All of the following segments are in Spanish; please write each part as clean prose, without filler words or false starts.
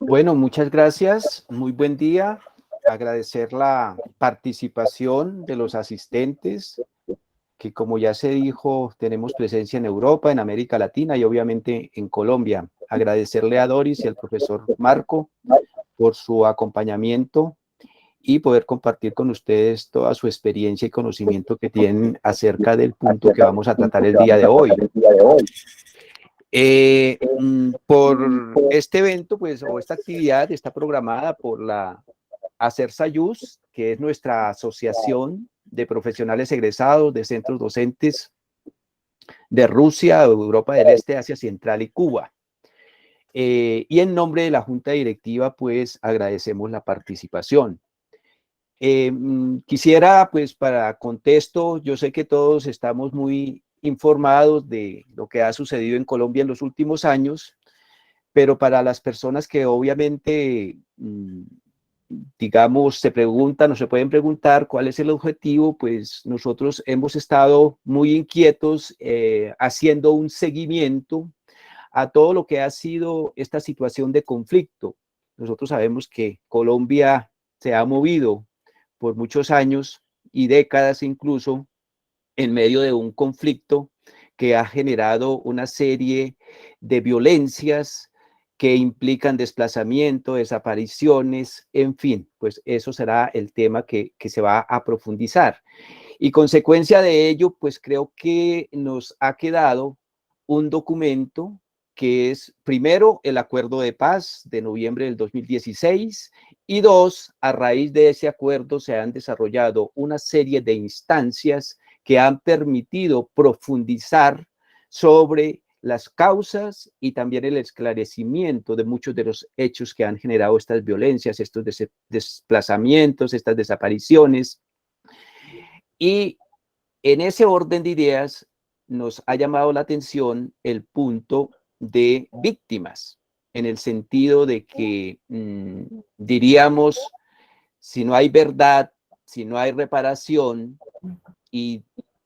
Bueno, muchas gracias. Muy buen día. Agradecer la participación de los asistentes, que como ya se dijo, tenemos presencia en Europa, en América Latina y obviamente en Colombia. Agradecerle a Doris y al profesor Marco por su acompañamiento y poder compartir con ustedes toda su experiencia y conocimiento que tienen acerca del punto que vamos a tratar el día de hoy. Por este evento, pues, o esta actividad está programada por la ACER Sayus, que es nuestra asociación de profesionales egresados de centros docentes de Rusia, Europa del Este, Asia Central y Cuba. Y en nombre de la Junta Directiva, pues agradecemos la participación. Quisiera, pues, para contexto, yo sé que todos estamos muy informados de lo que ha sucedido en Colombia en los últimos años, pero para las personas que obviamente, digamos, se preguntan o se pueden preguntar cuál es el objetivo, pues nosotros hemos estado muy inquietos haciendo un seguimiento a todo lo que ha sido esta situación de conflicto. Nosotros sabemos que Colombia se ha movido por muchos años y décadas incluso en medio de un conflicto que ha generado una serie de violencias que implican desplazamiento, desapariciones, en fin, pues eso será el tema que se va a profundizar. Y consecuencia de ello, pues creo que nos ha quedado un documento que es, primero, el acuerdo de paz de noviembre del 2016 y dos, a raíz de ese acuerdo se han desarrollado una serie de instancias que han permitido profundizar sobre las causas y también el esclarecimiento de muchos de los hechos que han generado estas violencias, estos desplazamientos, estas desapariciones. Y en ese orden de ideas nos ha llamado la atención el punto de víctimas, en el sentido de que diríamos, si no hay verdad, si no hay reparación y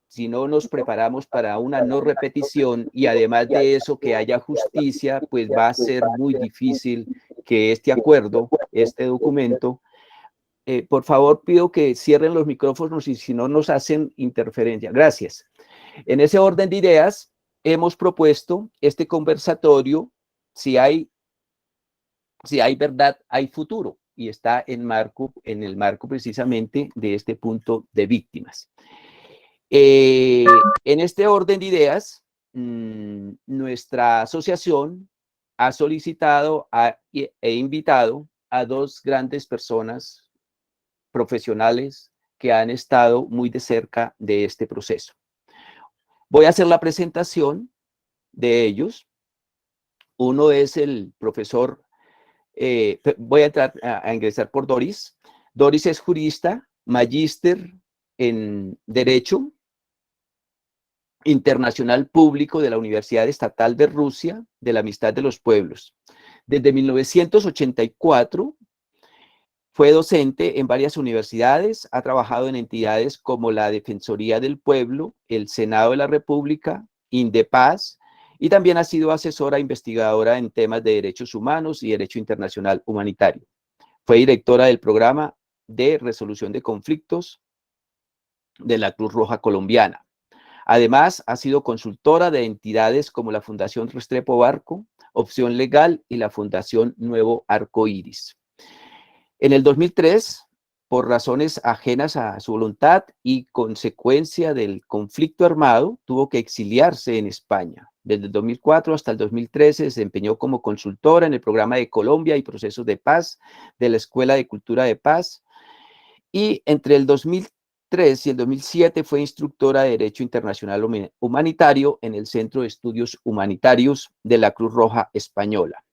si no nos preparamos para una no repetición y además de eso que haya justicia, pues va a ser muy difícil que este acuerdo, este documento, por favor pido que cierren los micrófonos y si no nos hacen interferencia. Gracias. En ese orden de ideas, hemos propuesto este conversatorio, si hay verdad, hay futuro, y está en el marco precisamente de este punto de víctimas. En este orden de ideas, nuestra asociación ha solicitado e invitado a dos grandes personas profesionales que han estado muy de cerca de este proceso. Voy a hacer la presentación de ellos. Uno es el profesor, voy a ingresar por Doris. Doris es jurista, magíster en Derecho Internacional Público de la Universidad Estatal de Rusia de la Amistad de los Pueblos. Desde 1984 fue docente en varias universidades, ha trabajado en entidades como la Defensoría del Pueblo, el Senado de la República, Indepaz, y también ha sido asesora investigadora en temas de derechos humanos y derecho internacional humanitario. Fue directora del programa de resolución de conflictos de la Cruz Roja Colombiana. Además, ha sido consultora de entidades como la Fundación Restrepo Barco, Opción Legal y la Fundación Nuevo Arco Iris. En el 2003, por razones ajenas a su voluntad y consecuencia del conflicto armado, tuvo que exiliarse en España. Desde el 2004 hasta el 2013 se desempeñó como consultora en el programa de Colombia y Procesos de Paz de la Escuela de Cultura de Paz. Y entre el 2003 y el 2007 fue instructora de Derecho Internacional Humanitario en el Centro de Estudios Humanitarios de la Cruz Roja Española.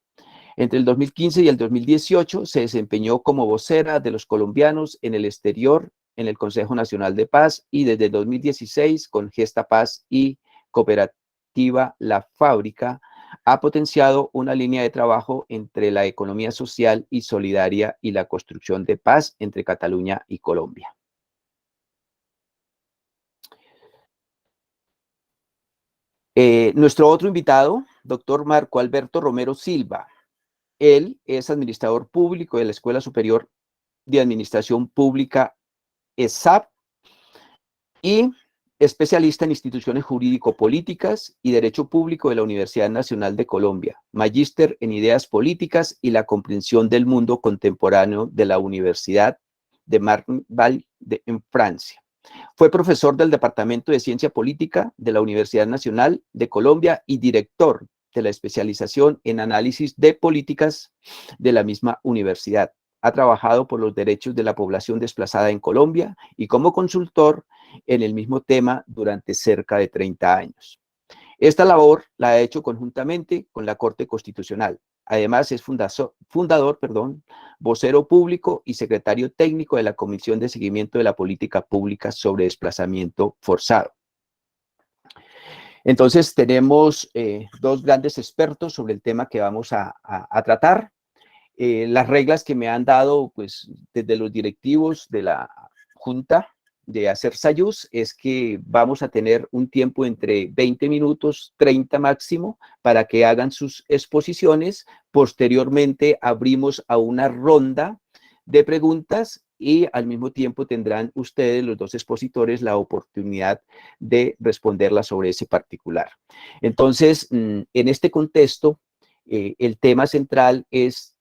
Entre el 2015 y el 2018 se desempeñó como vocera de los colombianos en el exterior en el Consejo Nacional de Paz y desde el 2016 con Gesta Paz y Cooperativa La Fábrica ha potenciado una línea de trabajo entre la economía social y solidaria y la construcción de paz entre Cataluña y Colombia. Nuestro otro invitado, doctor Marco Alberto Romero Silva. Él es administrador público de la Escuela Superior de Administración Pública, ESAP, y especialista en instituciones jurídico-políticas y derecho público de la Universidad Nacional de Colombia, magíster en ideas políticas y la comprensión del mundo contemporáneo de la Universidad de Marne en Francia. Fue profesor del Departamento de Ciencia Política de la Universidad Nacional de Colombia y director de la especialización en análisis de políticas de la misma universidad. Ha trabajado por los derechos de la población desplazada en Colombia y como consultor en el mismo tema durante cerca de 30 años. Esta labor la ha hecho conjuntamente con la Corte Constitucional. Además, es fundador, vocero público y secretario técnico de la Comisión de Seguimiento de la Política Pública sobre Desplazamiento Forzado. Entonces, tenemos dos grandes expertos sobre el tema que vamos a tratar. Las reglas que me han dado, pues, desde los directivos de la Junta de Acersaus es que vamos a tener un tiempo entre 20 minutos, 30 máximo, para que hagan sus exposiciones. Posteriormente abrimos a una ronda de preguntas y al mismo tiempo tendrán ustedes, los dos expositores, la oportunidad de responderlas sobre ese particular. Entonces, en este contexto, el tema central es: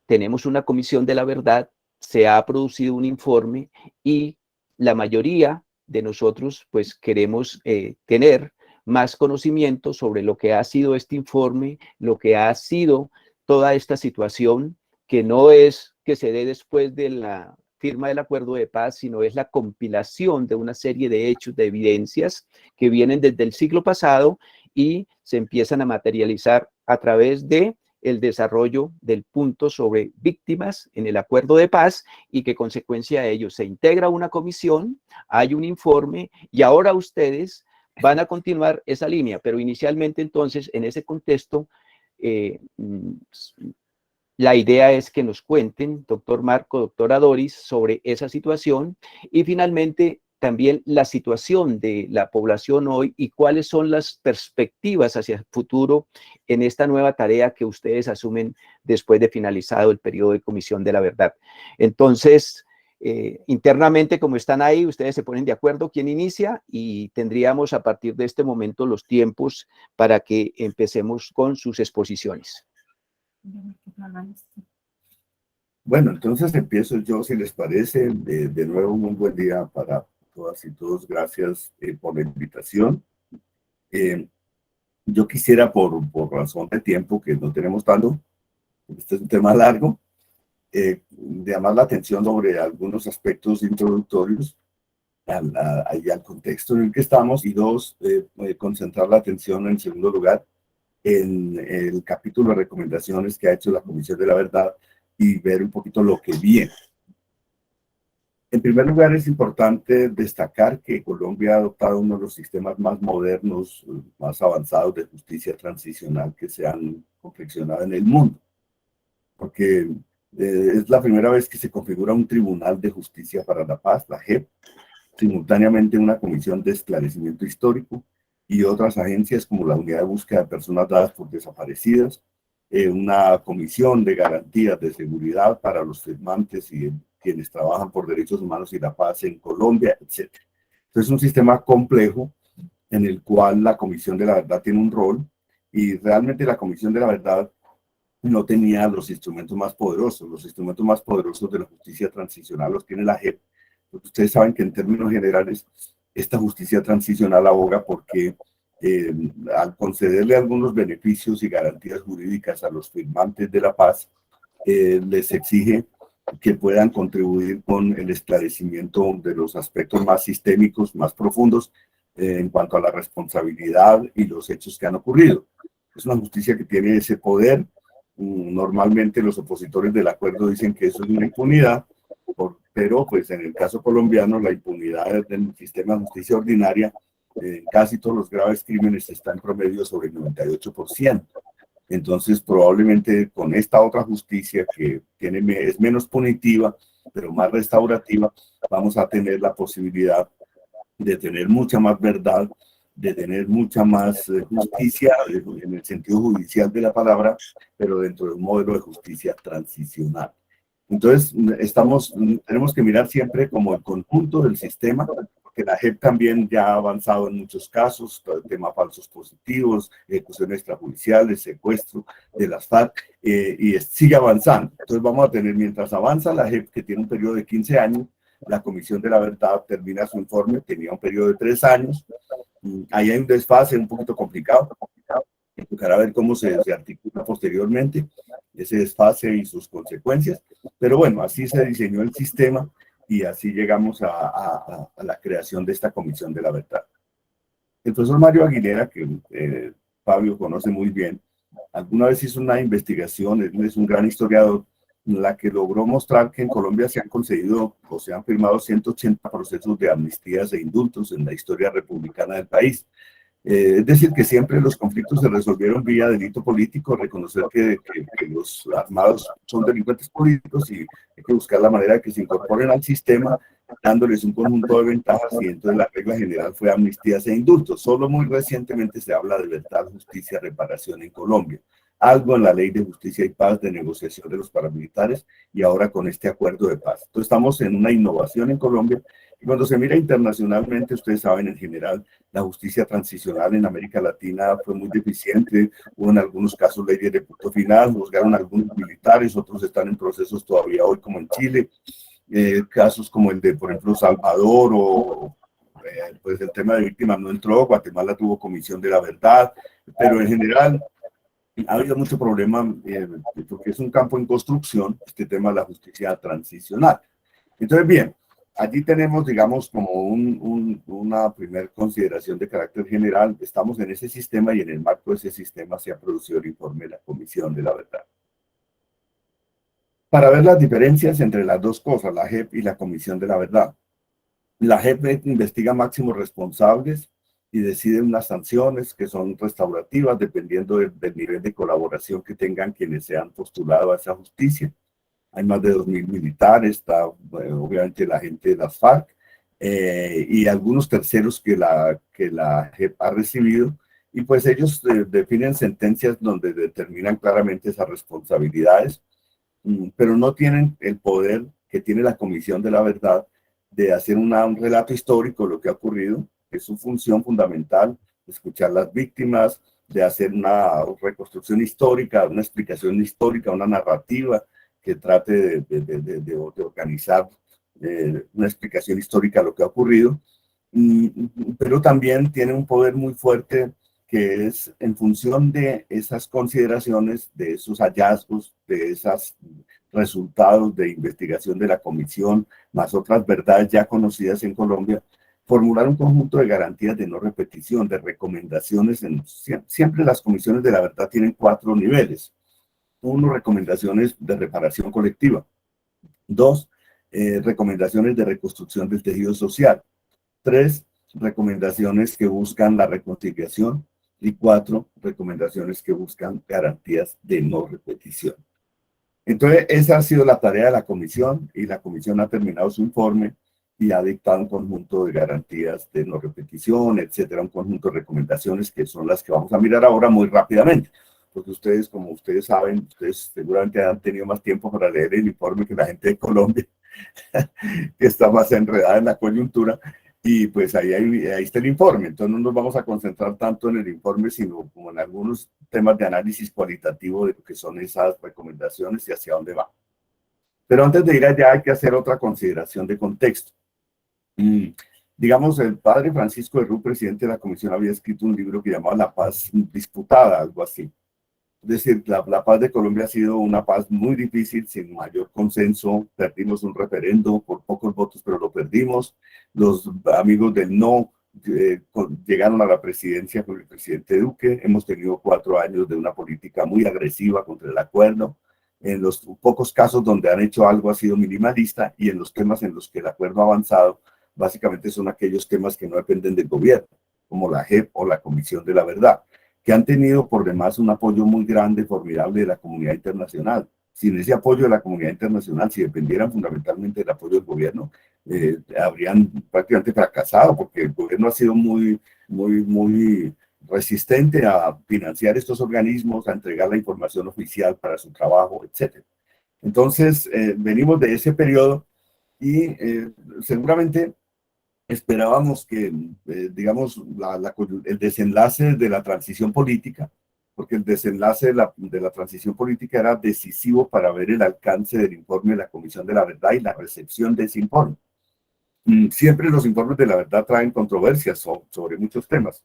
tenemos una comisión de la verdad, se ha producido un informe y la mayoría de nosotros pues queremos tener más conocimiento sobre lo que ha sido este informe, lo que ha sido toda esta situación, que no es que se dé después de la firma del acuerdo de paz, sino es la compilación de una serie de hechos, de evidencias que vienen desde el siglo pasado y se empiezan a materializar a través de el desarrollo del punto sobre víctimas en el acuerdo de paz y que consecuencia de ello se integra una comisión, hay un informe y ahora ustedes van a continuar esa línea, pero inicialmente entonces en ese contexto la idea es que nos cuenten, doctor Marco, doctora Doris, sobre esa situación y finalmente también la situación de la población hoy y cuáles son las perspectivas hacia el futuro en esta nueva tarea que ustedes asumen después de finalizado el periodo de Comisión de la Verdad. Entonces, internamente, como están ahí, ustedes se ponen de acuerdo quién inicia y tendríamos a partir de este momento los tiempos para que empecemos con sus exposiciones. Bueno, entonces empiezo yo, si les parece. De nuevo, un buen día para todas y todos. Gracias por la invitación. Yo quisiera, por razón de tiempo, que no tenemos tanto, este es un tema largo, llamar la atención sobre algunos aspectos introductorios al contexto en el que estamos y dos, concentrar la atención en segundo lugar en el capítulo de recomendaciones que ha hecho la Comisión de la Verdad y ver un poquito lo que viene. En primer lugar, es importante destacar que Colombia ha adoptado uno de los sistemas más modernos, más avanzados de justicia transicional que se han confeccionado en el mundo, porque es la primera vez que se configura un Tribunal de Justicia para la Paz, la JEP, simultáneamente una comisión de esclarecimiento histórico y otras agencias como la Unidad de Búsqueda de Personas Dadas por Desaparecidas, una comisión de garantías de seguridad para los firmantes y quienes trabajan por derechos humanos y la paz en Colombia, etc. Entonces es un sistema complejo en el cual la Comisión de la Verdad tiene un rol y realmente la Comisión de la Verdad no tenía los instrumentos más poderosos. Los instrumentos más poderosos de la justicia transicional los tiene la JEP. Ustedes saben que en términos generales esta justicia transicional aboga porque al concederle algunos beneficios y garantías jurídicas a los firmantes de la paz, les exige que puedan contribuir con el esclarecimiento de los aspectos más sistémicos, más profundos, en cuanto a la responsabilidad y los hechos que han ocurrido. Es una justicia que tiene ese poder. Normalmente los opositores del acuerdo dicen que eso es una impunidad, pero pues en el caso colombiano la impunidad del sistema de justicia ordinaria en casi todos los graves crímenes está en promedio sobre el 98%. Entonces, probablemente con esta otra justicia que es menos punitiva, pero más restaurativa, vamos a tener la posibilidad de tener mucha más verdad de tener mucha más justicia en el sentido judicial de la palabra, pero dentro de un modelo de justicia transicional. Entonces, tenemos que mirar siempre como el conjunto del sistema, porque la JEP también ya ha avanzado en muchos casos, todo el tema falsos positivos, ejecuciones extrajudiciales, secuestro de las FARC, y sigue avanzando. Entonces vamos a tener, mientras avanza la JEP, que tiene un periodo de 15 años, la Comisión de la Verdad termina su informe, tenía un periodo de 3 años, ahí hay un desfase un poquito complicado, tocará ver cómo se articula posteriormente ese desfase y sus consecuencias, pero bueno, así se diseñó el sistema y así llegamos a la creación de esta Comisión de la Verdad. El profesor Mario Aguilera, que Fabio conoce muy bien, alguna vez hizo una investigación, él es un gran historiador, en la que logró mostrar que en Colombia se han concedido o se han firmado 180 procesos de amnistías e indultos en la historia republicana del país. Es decir, que siempre los conflictos se resolvieron vía delito político, reconocer que los armados son delincuentes políticos y hay que buscar la manera de que se incorporen al sistema, dándoles un conjunto de ventajas, y entonces la regla general fue amnistías e indultos. Solo muy recientemente se habla de verdad, justicia, reparación en Colombia. Algo en la Ley de Justicia y Paz de negociación de los paramilitares y ahora con este acuerdo de paz. Entonces estamos en una innovación en Colombia. Y cuando se mira internacionalmente, ustedes saben, en general, la justicia transicional en América Latina fue muy deficiente. Hubo en algunos casos leyes de punto final, juzgaron a algunos militares, otros están en procesos todavía hoy, como en Chile. Casos como el de, por ejemplo, Salvador o pues el tema de víctimas no entró, Guatemala tuvo Comisión de la Verdad, pero en general ha habido mucho problema porque es un campo en construcción, este tema de la justicia transicional. Entonces, bien, allí tenemos, digamos, como una primera consideración de carácter general. Estamos en ese sistema y en el marco de ese sistema se ha producido el informe de la Comisión de la Verdad. Para ver las diferencias entre las dos cosas, la JEP y la Comisión de la Verdad. La JEP investiga máximos responsables y decide unas sanciones que son restaurativas dependiendo del nivel de colaboración que tengan quienes se han postulado a esa justicia. Hay más de 2.000 militares, está obviamente la gente de las FARC y algunos terceros que la JEP ha recibido, y pues ellos definen sentencias donde determinan claramente esas responsabilidades, pero no tienen el poder que tiene la Comisión de la Verdad de hacer un relato histórico de lo que ha ocurrido, que es su función fundamental, escuchar las víctimas, de hacer una reconstrucción histórica, una explicación histórica, una narrativa que trate de organizar una explicación histórica de lo que ha ocurrido, pero también tiene un poder muy fuerte que es en función de esas consideraciones, de esos hallazgos, de esos resultados de investigación de la comisión, más otras verdades ya conocidas en Colombia, formular un conjunto de garantías de no repetición, de recomendaciones. Siempre las comisiones de la verdad tienen 4 niveles. 1, recomendaciones de reparación colectiva. 2, recomendaciones de reconstrucción del tejido social. 3, recomendaciones que buscan la reconciliación. Y 4, recomendaciones que buscan garantías de no repetición. Entonces, esa ha sido la tarea de la comisión, y la comisión ha terminado su informe y ha dictado un conjunto de garantías de no repetición, etcétera, un conjunto de recomendaciones que son las que vamos a mirar ahora muy rápidamente, porque ustedes, como ustedes saben, ustedes seguramente han tenido más tiempo para leer el informe que la gente de Colombia, que está más enredada en la coyuntura. Y pues ahí está el informe. Entonces no nos vamos a concentrar tanto en el informe, sino como en algunos temas de análisis cualitativo de lo que son esas recomendaciones y hacia dónde va. Pero antes de ir allá hay que hacer otra consideración de contexto. Digamos, el padre Francisco de Rú, presidente de la comisión, había escrito un libro que llamaba La Paz Disputada, algo así. Es decir, la paz de Colombia ha sido una paz muy difícil, sin mayor consenso. Perdimos un referendo por pocos votos, pero lo perdimos. Los amigos del no llegaron a la presidencia con el presidente Duque. Hemos tenido 4 años de una política muy agresiva contra el acuerdo. En los pocos casos donde han hecho algo ha sido minimalista, y en los temas en los que el acuerdo ha avanzado, básicamente son aquellos temas que no dependen del gobierno, como la JEP o la Comisión de la Verdad, que han tenido por demás un apoyo muy grande, formidable de la comunidad internacional. Sin ese apoyo de la comunidad internacional, si dependieran fundamentalmente del apoyo del gobierno, habrían prácticamente fracasado, porque el gobierno ha sido muy muy resistente a financiar estos organismos, a entregar la información oficial para su trabajo, etc. Entonces, venimos de ese periodo y seguramente esperábamos que, digamos, el desenlace de la transición política, porque el desenlace de la transición política era decisivo para ver el alcance del informe de la Comisión de la Verdad y la recepción de ese informe. Siempre los informes de la verdad traen controversias sobre muchos temas,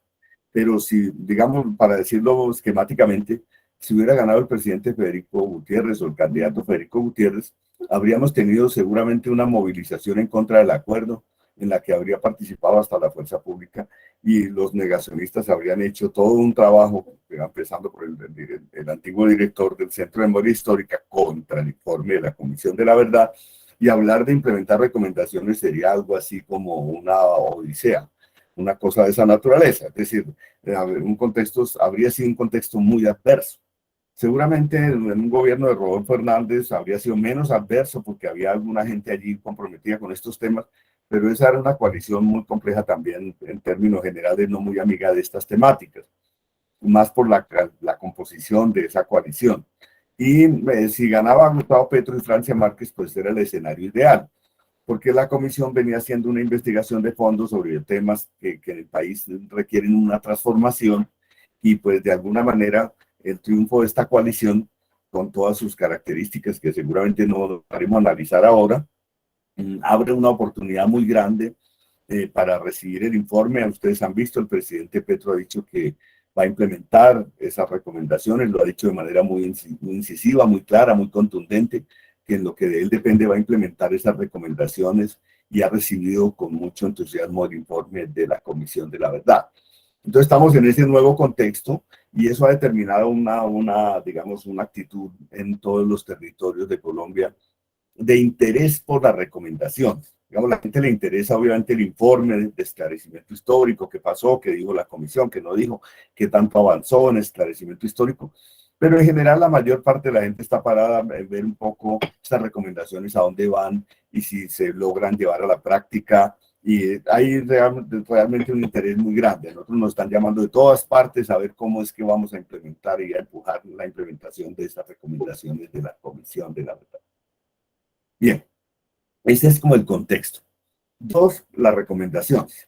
pero si, digamos, para decirlo esquemáticamente, si hubiera ganado el presidente Federico Gutiérrez o el candidato Federico Gutiérrez, habríamos tenido seguramente una movilización en contra del acuerdo en la que habría participado hasta la fuerza pública y los negacionistas habrían hecho todo un trabajo, empezando por el antiguo director del Centro de Memoria Histórica contra el informe de la Comisión de la Verdad, y hablar de implementar recomendaciones sería algo así como una odisea, una cosa de esa naturaleza. Es decir, habría sido un contexto muy adverso. Seguramente en un gobierno de Rodolfo Hernández habría sido menos adverso porque había alguna gente allí comprometida con estos temas, pero esa era una coalición muy compleja también en términos generales, no muy amiga de estas temáticas, más por la composición de esa coalición. Y si ganaba Gustavo Petro y Francia Márquez, pues era el escenario ideal, porque la comisión venía haciendo una investigación de fondo sobre temas que en el país requieren una transformación y pues de alguna manera el triunfo de esta coalición, con todas sus características que seguramente no haremos analizar ahora, abre una oportunidad muy grande para recibir el informe. Ustedes han visto, el presidente Petro ha dicho que va a implementar esas recomendaciones, lo ha dicho de manera muy incisiva, muy clara, muy contundente, que en lo que de él depende va a implementar esas recomendaciones y ha recibido con mucho entusiasmo el informe de la Comisión de la Verdad. Entonces estamos en ese nuevo contexto y eso ha determinado digamos, una actitud en todos los territorios de Colombia de interés por la recomendación. Digamos, a la gente le interesa obviamente el informe de esclarecimiento histórico, qué pasó, qué dijo la comisión, qué no dijo, qué tanto avanzó en esclarecimiento histórico. Pero en general la mayor parte de la gente está parada en ver un poco estas recomendaciones, a dónde van y si se logran llevar a la práctica. Y hay realmente un interés muy grande. Nosotros nos están llamando de todas partes a ver cómo es que vamos a implementar y a empujar la implementación de estas recomendaciones de la Comisión de la Verdad. Bien, ese es como el contexto. Dos, las recomendaciones.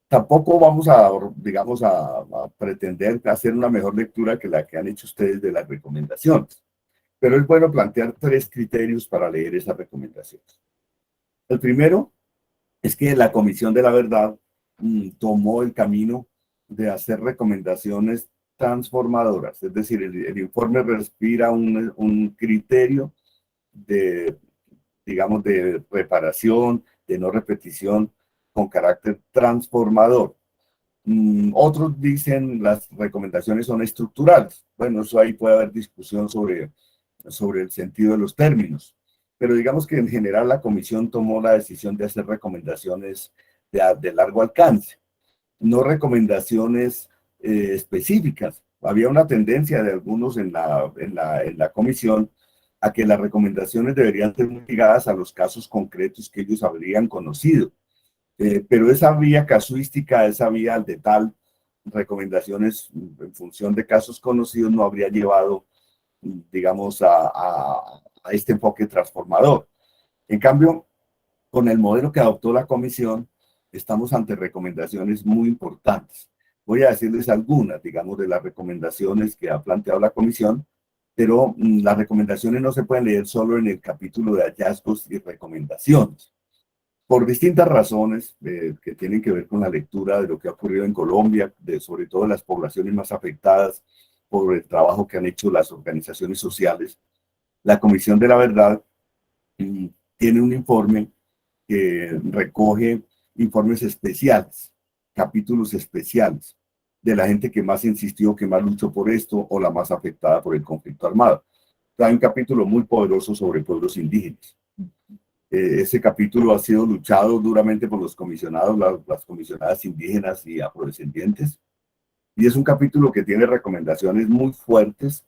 Tampoco vamos a, digamos, a pretender hacer una mejor lectura que la que han hecho ustedes de las recomendaciones, pero es bueno plantear tres criterios para leer esas recomendaciones. El primero es que la Comisión de la Verdad tomó el camino de hacer recomendaciones transformadoras, es decir, el informe respira un criterio de, digamos, de reparación, de no repetición, con carácter transformador. Otros dicen las recomendaciones son estructurales. Bueno, eso ahí puede haber discusión sobre el sentido de los términos. Pero digamos que en general la comisión tomó la decisión de hacer recomendaciones de largo alcance, no recomendaciones específicas. Había una tendencia de algunos en la comisión a que las recomendaciones deberían ser ligadas a los casos concretos que ellos habrían conocido. Pero esa vía casuística, esa vía de tal recomendaciones en función de casos conocidos no habría llevado, digamos, a este enfoque transformador. En cambio, con el modelo que adoptó la comisión, estamos ante recomendaciones muy importantes. Voy a decirles algunas, digamos, de las recomendaciones que ha planteado la comisión, pero las recomendaciones no se pueden leer solo en el capítulo de hallazgos y recomendaciones. Por distintas razones que tienen que ver con la lectura de lo que ha ocurrido en Colombia, sobre todo las poblaciones más afectadas por el trabajo que han hecho las organizaciones sociales, la Comisión de la Verdad tiene un informe que recoge informes especiales, capítulos especiales de la gente que más insistió, que más luchó por esto o la más afectada por el conflicto armado. Hay un capítulo muy poderoso sobre pueblos indígenas. Ese capítulo ha sido luchado duramente por los comisionados, las comisionadas indígenas y afrodescendientes. Y es un capítulo que tiene recomendaciones muy fuertes,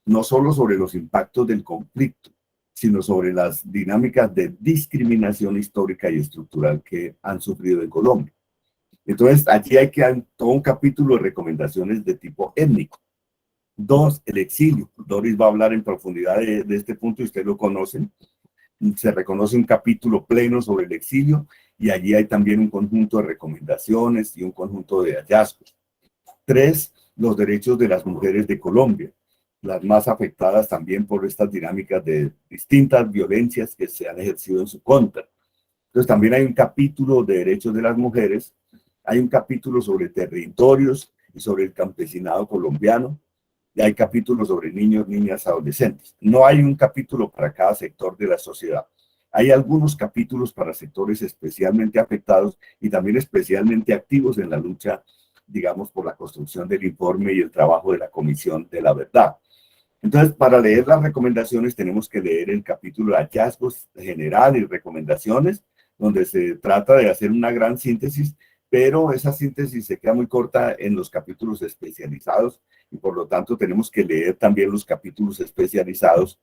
no solo sobre los impactos del conflicto, sino sobre las dinámicas de discriminación histórica y estructural que han sufrido en Colombia. Entonces, allí hay que dar todo un capítulo de recomendaciones de tipo étnico. Dos, el exilio. Doris va a hablar en profundidad de este punto y ustedes lo conocen. Se reconoce un capítulo pleno sobre el exilio y allí hay también un conjunto de recomendaciones y un conjunto de hallazgos. Tres, los derechos de las mujeres de Colombia, las más afectadas también por estas dinámicas de distintas violencias que se han ejercido en su contra. Entonces también hay un capítulo de derechos de las mujeres, hay un capítulo sobre territorios y sobre el campesinado colombiano, y hay capítulos sobre niños, niñas, adolescentes. No hay un capítulo para cada sector de la sociedad. Hay algunos capítulos para sectores especialmente afectados y también especialmente activos en la lucha, digamos, por la construcción del informe y el trabajo de la Comisión de la Verdad. Entonces, para leer las recomendaciones tenemos que leer el capítulo de hallazgos general y recomendaciones, donde se trata de hacer una gran síntesis, pero esa síntesis se queda muy corta en los capítulos especializados y por lo tanto tenemos que leer también los capítulos especializados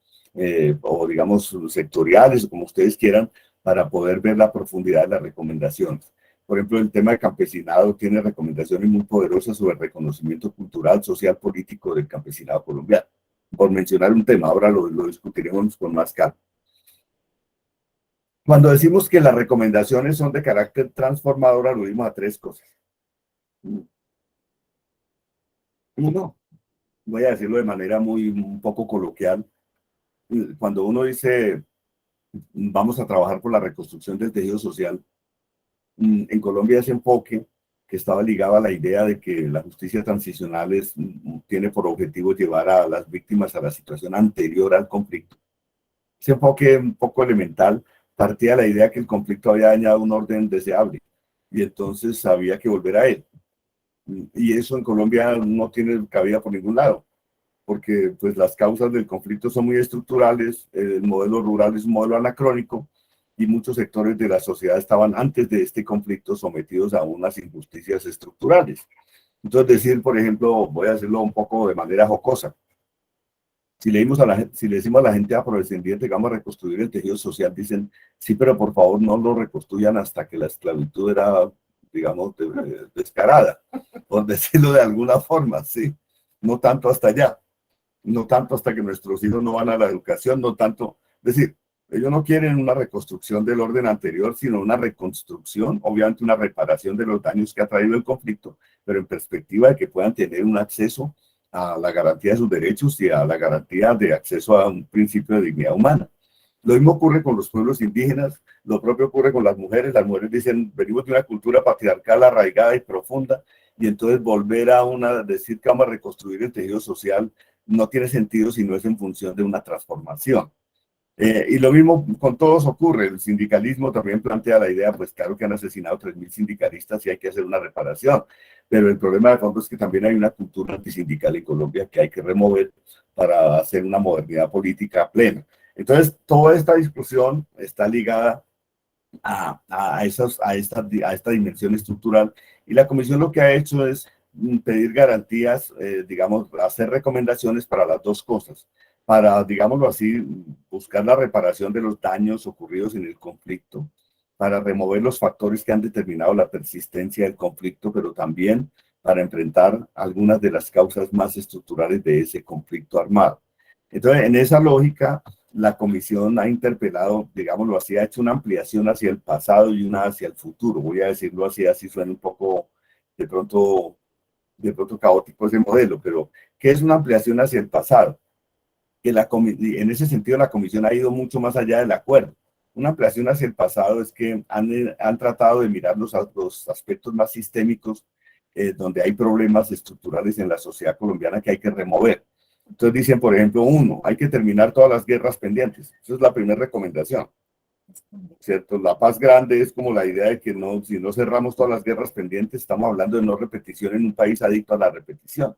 o digamos sectoriales o como ustedes quieran para poder ver la profundidad de las recomendaciones. Por ejemplo, el tema de campesinado tiene recomendaciones muy poderosas sobre el reconocimiento cultural, social, político del campesinado colombiano. Por mencionar un tema, ahora lo discutiremos con más calma. Cuando decimos que las recomendaciones son de carácter transformador, aludimos a tres cosas. Uno, voy a decirlo de manera un poco coloquial, cuando uno dice vamos a trabajar por la reconstrucción del tejido social, en Colombia ese enfoque que estaba ligado a la idea de que la justicia transicional tiene por objetivo llevar a las víctimas a la situación anterior al conflicto. Ese enfoque un poco elemental partía de la idea que el conflicto había dañado un orden deseable y entonces había que volver a él. Y eso en Colombia no tiene cabida por ningún lado, porque pues las causas del conflicto son muy estructurales, el modelo rural es un modelo anacrónico y muchos sectores de la sociedad estaban antes de este conflicto sometidos a unas injusticias estructurales. Entonces decir, por ejemplo, voy a decirlo un poco de manera jocosa, si le decimos a la gente afrodescendiente que vamos a reconstruir el tejido social, dicen, sí, pero por favor no lo reconstruyan hasta que la esclavitud era, digamos, descarada, por decirlo de alguna forma, sí, no tanto hasta allá, no tanto hasta que nuestros hijos no van a la educación, no tanto, es decir, ellos no quieren una reconstrucción del orden anterior, sino una reconstrucción, obviamente una reparación de los daños que ha traído el conflicto, pero en perspectiva de que puedan tener un acceso a la garantía de sus derechos y a la garantía de acceso a un principio de dignidad humana. Lo mismo ocurre con los pueblos indígenas, lo propio ocurre con las mujeres dicen, venimos de una cultura patriarcal arraigada y profunda, y entonces volver a decir que vamos a reconstruir el tejido social no tiene sentido si no es en función de una transformación. Y lo mismo con todos ocurre, el sindicalismo también plantea la idea, pues claro que han asesinado 3.000 sindicalistas y hay que hacer una reparación, pero el problema de fondo es que también hay una cultura antisindical en Colombia que hay que remover para hacer una modernidad política plena. Entonces, toda esta discusión está ligada a esta dimensión estructural y la comisión lo que ha hecho es pedir garantías, digamos, hacer recomendaciones para las dos cosas, para, digámoslo así, buscar la reparación de los daños ocurridos en el conflicto, para remover los factores que han determinado la persistencia del conflicto, pero también para enfrentar algunas de las causas más estructurales de ese conflicto armado. Entonces, en esa lógica, la comisión ha interpelado, digámoslo así, ha hecho una ampliación hacia el pasado y una hacia el futuro. Voy a decirlo así, así suena un poco de pronto caótico ese modelo, pero ¿qué es una ampliación hacia el pasado? Que en ese sentido la comisión ha ido mucho más allá del acuerdo. Una ampliación hacia el pasado es que han tratado de mirar los aspectos más sistémicos donde hay problemas estructurales en la sociedad colombiana que hay que remover. Entonces dicen, por ejemplo, uno, hay que terminar todas las guerras pendientes. Esa es la primera recomendación. ¿Cierto? La paz grande es como la idea de que no, si no cerramos todas las guerras pendientes, estamos hablando de no repetición en un país adicto a la repetición.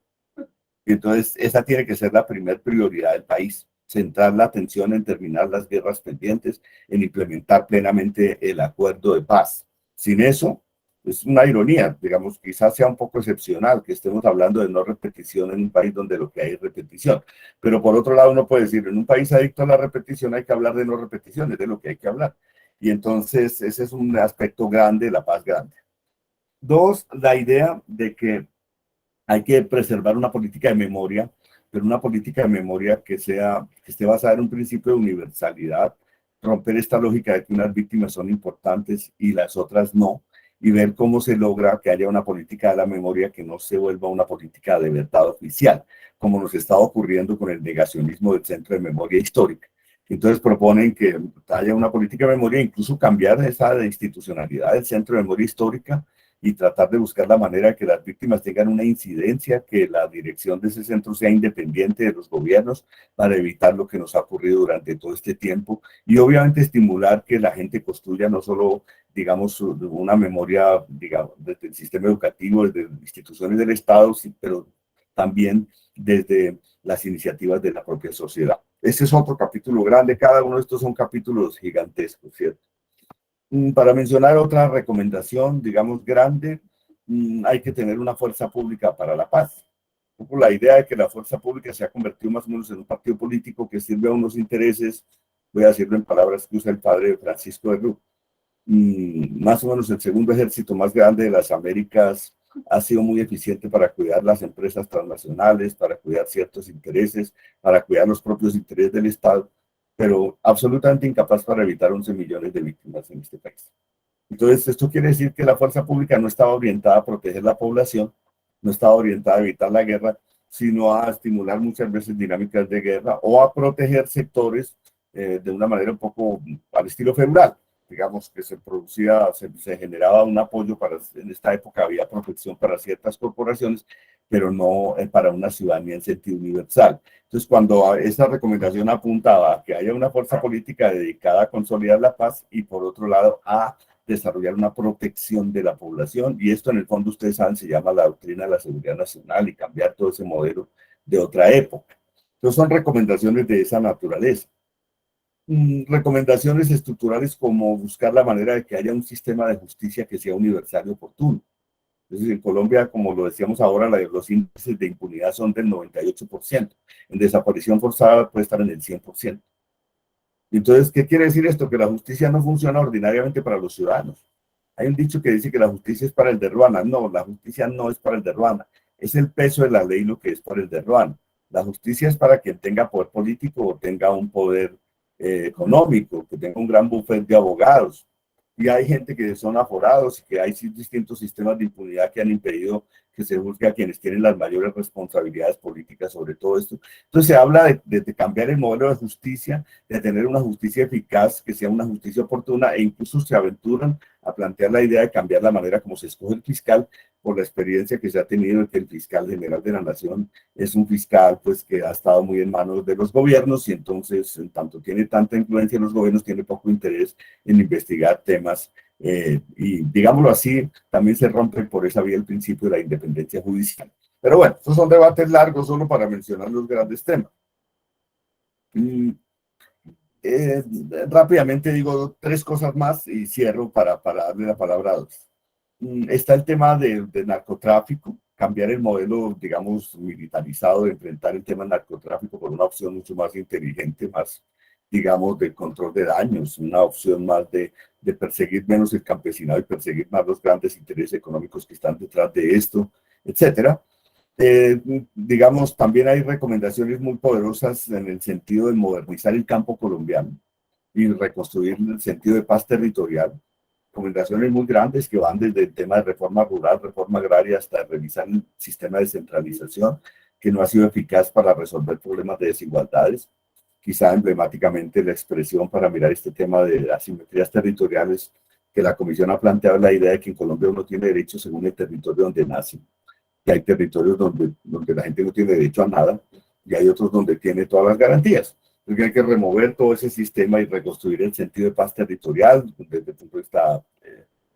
Y entonces esa tiene que ser la primera prioridad del país, centrar la atención en terminar las guerras pendientes, en implementar plenamente el acuerdo de paz. Sin eso, es una ironía, digamos, quizás sea un poco excepcional que estemos hablando de no repetición en un país donde lo que hay es repetición. Pero por otro lado, uno puede decir, en un país adicto a la repetición hay que hablar de no repeticiones, de lo que hay que hablar. Y entonces ese es un aspecto grande, la paz grande. Dos, la idea de que hay que preservar una política de memoria, pero una política de memoria que esté basada en un principio de universalidad, romper esta lógica de que unas víctimas son importantes y las otras no, y ver cómo se logra que haya una política de la memoria que no se vuelva una política de verdad oficial, como nos está ocurriendo con el negacionismo del Centro de Memoria Histórica. Entonces proponen que haya una política de memoria, incluso cambiar esa institucionalidad del Centro de Memoria Histórica y tratar de buscar la manera de que las víctimas tengan una incidencia, que la dirección de ese centro sea independiente de los gobiernos para evitar lo que nos ha ocurrido durante todo este tiempo y obviamente estimular que la gente construya no solo, digamos, una memoria, digamos, desde el sistema educativo, desde instituciones del Estado, pero también desde las iniciativas de la propia sociedad. Ese es otro capítulo grande, cada uno de estos son capítulos gigantescos, ¿cierto? Para mencionar otra recomendación, digamos, grande, hay que tener una fuerza pública para la paz. La idea de que la fuerza pública se ha convertido más o menos en un partido político que sirve a unos intereses, voy a decirlo en palabras que usa el padre Francisco de Rú. Más o menos el segundo ejército más grande de las Américas ha sido muy eficiente para cuidar las empresas transnacionales, para cuidar ciertos intereses, para cuidar los propios intereses del Estado, pero absolutamente incapaz para evitar 11 millones de víctimas en este país. Entonces, esto quiere decir que la fuerza pública no estaba orientada a proteger la población, no estaba orientada a evitar la guerra, sino a estimular muchas veces dinámicas de guerra o a proteger sectores de una manera un poco al estilo feudal. Digamos que se producía, se generaba un apoyo para, en esta época había protección para ciertas corporaciones, pero no para una ciudadanía en sentido universal. Entonces, cuando esa recomendación apuntaba a que haya una fuerza política dedicada a consolidar la paz y por otro lado a desarrollar una protección de la población, y esto en el fondo ustedes saben se llama la doctrina de la seguridad nacional y cambiar todo ese modelo de otra época. Entonces son recomendaciones de esa naturaleza. Recomendaciones estructurales como buscar la manera de que haya un sistema de justicia que sea universal y oportuno. Entonces, en Colombia, como lo decíamos ahora, los índices de impunidad son del 98%. En desaparición forzada puede estar en el 100%. Entonces, ¿qué quiere decir esto? Que la justicia no funciona ordinariamente para los ciudadanos. Hay un dicho que dice que la justicia es para el de Ruana. No, la justicia no es para el de Ruana. Es el peso de la ley lo que es para el de Ruana. La justicia es para quien tenga poder político o tenga un poder económico, que tenga un gran bufete de abogados. Y hay gente que son aforados y que hay distintos sistemas de impunidad que han impedido que se busque a quienes tienen las mayores responsabilidades políticas sobre todo esto. Entonces se habla de cambiar el modelo de justicia, de tener una justicia eficaz, que sea una justicia oportuna, e incluso se aventuran a plantear la idea de cambiar la manera como se escoge el fiscal por la experiencia que se ha tenido de que el fiscal general de la nación es un fiscal pues que ha estado muy en manos de los gobiernos y entonces en tanto tiene tanta influencia en los gobiernos, tiene poco interés en investigar temas y digámoslo así, también se rompe por esa vía el principio de la independencia judicial. Pero bueno, estos son debates largos solo para mencionar los grandes temas. Eh, Rápidamente digo tres cosas más y cierro para darle la palabra a otros. Está el tema de narcotráfico, cambiar el modelo, digamos, militarizado de enfrentar el tema del narcotráfico por una opción mucho más inteligente, más, digamos, de control de daños, una opción más de perseguir menos el campesinado y perseguir más los grandes intereses económicos que están detrás de esto, etcétera. Digamos, también hay recomendaciones muy poderosas en el sentido de modernizar el campo colombiano y reconstruir el sentido de paz territorial. Recomendaciones muy grandes que van desde el tema de reforma rural, reforma agraria, hasta revisar el sistema de centralización, que no ha sido eficaz para resolver problemas de desigualdades. Quizá emblemáticamente la expresión para mirar este tema de asimetrías territoriales, que la Comisión ha planteado la idea de que en Colombia uno tiene derecho según el territorio donde nace, que hay territorios donde la gente no tiene derecho a nada y hay otros donde tiene todas las garantías. Entonces hay que remover todo ese sistema y reconstruir el sentido de paz territorial desde el punto de vista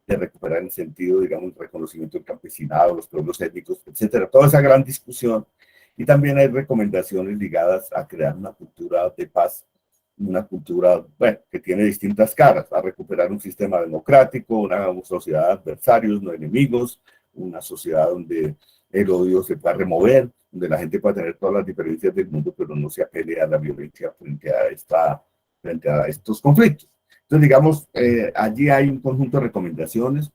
de recuperar el sentido, digamos, el reconocimiento del campesinado, los pueblos étnicos, etcétera. Toda esa gran discusión. Y también hay recomendaciones ligadas a crear una cultura de paz, una cultura, bueno, que tiene distintas caras, a recuperar un sistema democrático, una sociedad de adversarios, no enemigos, una sociedad donde el odio se pueda remover, donde la gente pueda tener todas las diferencias del mundo, pero no se apele a la violencia frente a estos conflictos. Entonces, digamos, allí hay un conjunto de recomendaciones.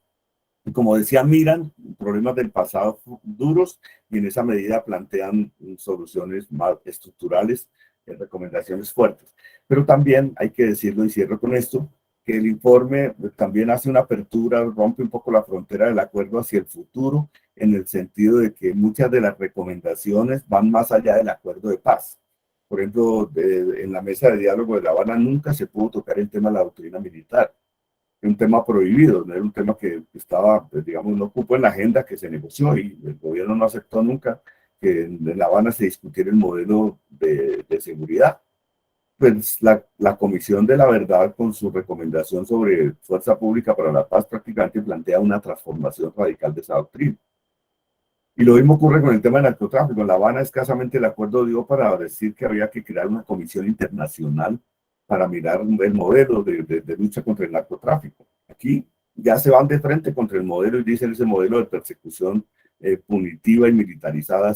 Y como decía, miran problemas del pasado duros y en esa medida plantean soluciones más estructurales, recomendaciones fuertes. Pero también hay que decirlo, y cierro con esto, que el informe también hace una apertura, rompe un poco la frontera del acuerdo hacia el futuro, en el sentido de que muchas de las recomendaciones van más allá del acuerdo de paz. Por ejemplo, en la mesa de diálogo de La Habana nunca se pudo tocar el tema de la doctrina militar, un tema prohibido, no era un tema que estaba, pues, digamos, no ocupó en la agenda que se negoció y el gobierno no aceptó nunca que en La Habana se discutiera el modelo de seguridad. Pues la Comisión de la Verdad, con su recomendación sobre Fuerza Pública para la Paz, prácticamente plantea una transformación radical de esa doctrina. Y lo mismo ocurre con el tema del narcotráfico. En La Habana escasamente el acuerdo dio para decir que había que crear una comisión internacional para mirar el modelo de lucha contra el narcotráfico. Aquí ya se van de frente contra el modelo y dicen ese modelo de persecución punitiva y militarizada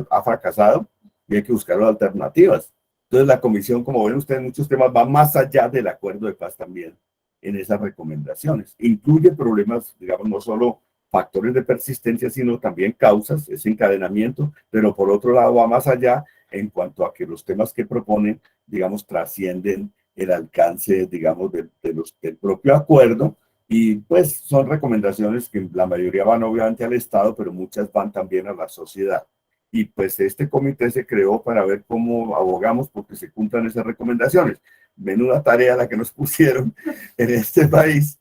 ha fracasado y hay que buscar alternativas. Entonces la comisión, como ven ustedes, muchos temas van más allá del acuerdo de paz también en esas recomendaciones. Incluye problemas, digamos, no solo factores de persistencia, sino también causas, ese encadenamiento, pero por otro lado va más allá en cuanto a que los temas que proponen, digamos, trascienden el alcance, digamos, del propio acuerdo y pues son recomendaciones que la mayoría van obviamente al Estado, pero muchas van también a la sociedad. Y pues este comité se creó para ver cómo abogamos porque se cumplan esas recomendaciones. Menuda tarea la que nos pusieron en este país,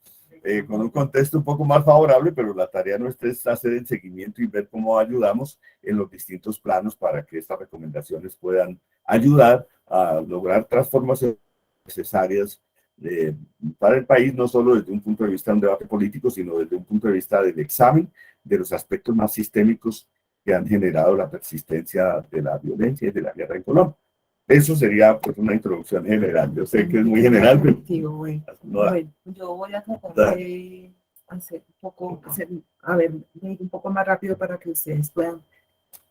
con un contexto un poco más favorable, pero la tarea nuestra es hacer el seguimiento y ver cómo ayudamos en los distintos planos para que estas recomendaciones puedan ayudar a lograr transformaciones necesarias para el país, no solo desde un punto de vista de un debate político, sino desde un punto de vista del examen de los aspectos más sistémicos que han generado la persistencia de la violencia y de la guerra en Colombia. Eso sería pues una introducción general. Yo sé que es muy general, pero bueno, bueno, yo voy a tratar de hacer un poco, a ver, de ir un poco más rápido para que ustedes puedan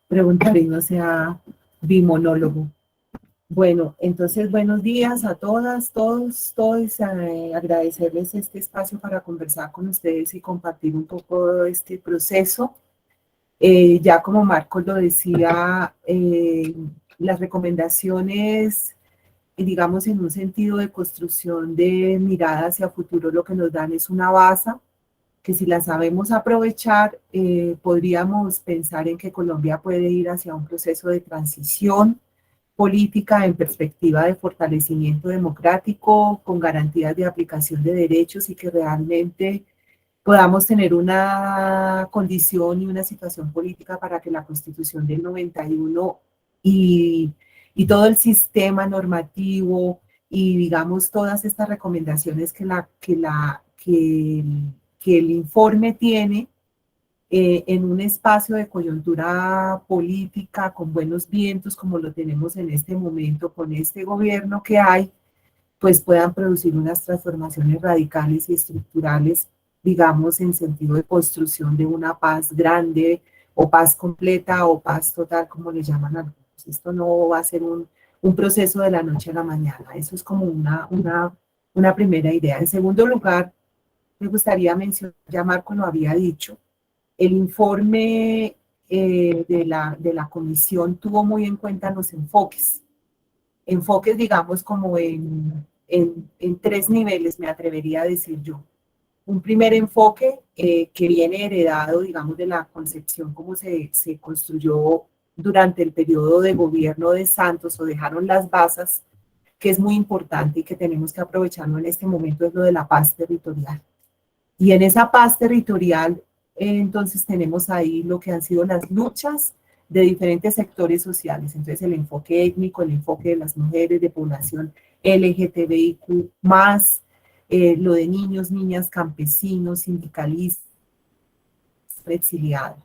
preguntar y no sea bimonólogo. Bueno, entonces buenos días a todas, todos, agradecerles este espacio para conversar con ustedes y compartir un poco este proceso. Ya como Marcos lo decía, las recomendaciones, digamos, en un sentido de construcción de mirada hacia futuro, lo que nos dan es una base que si la sabemos aprovechar, podríamos pensar en que Colombia puede ir hacia un proceso de transición política en perspectiva de fortalecimiento democrático, con garantías de aplicación de derechos y que realmente podamos tener una condición y una situación política para que la Constitución del 91 y, y todo el sistema normativo y digamos todas estas recomendaciones que el informe tiene en un espacio de coyuntura política con buenos vientos como lo tenemos en este momento con este gobierno que hay, pues puedan producir unas transformaciones radicales y estructurales, digamos, en sentido de construcción de una paz grande o paz completa o paz total, como le llaman algunos. Esto no va a ser un proceso de la noche a la mañana. Eso es como una primera idea. En segundo lugar, me gustaría mencionar, ya Marco lo había dicho, el informe de la comisión tuvo muy en cuenta los enfoques, digamos, como en tres niveles, me atrevería a decir yo. Un primer enfoque que viene heredado, digamos, de la concepción como se construyó durante el periodo de gobierno de Santos o dejaron las bases, que es muy importante y que tenemos que aprovecharlo en este momento, es lo de la paz territorial. Y en esa paz territorial, entonces tenemos ahí lo que han sido las luchas de diferentes sectores sociales. Entonces el enfoque étnico, el enfoque de las mujeres, de población LGTBIQ+, lo de niños, niñas, campesinos, sindicalistas, exiliados.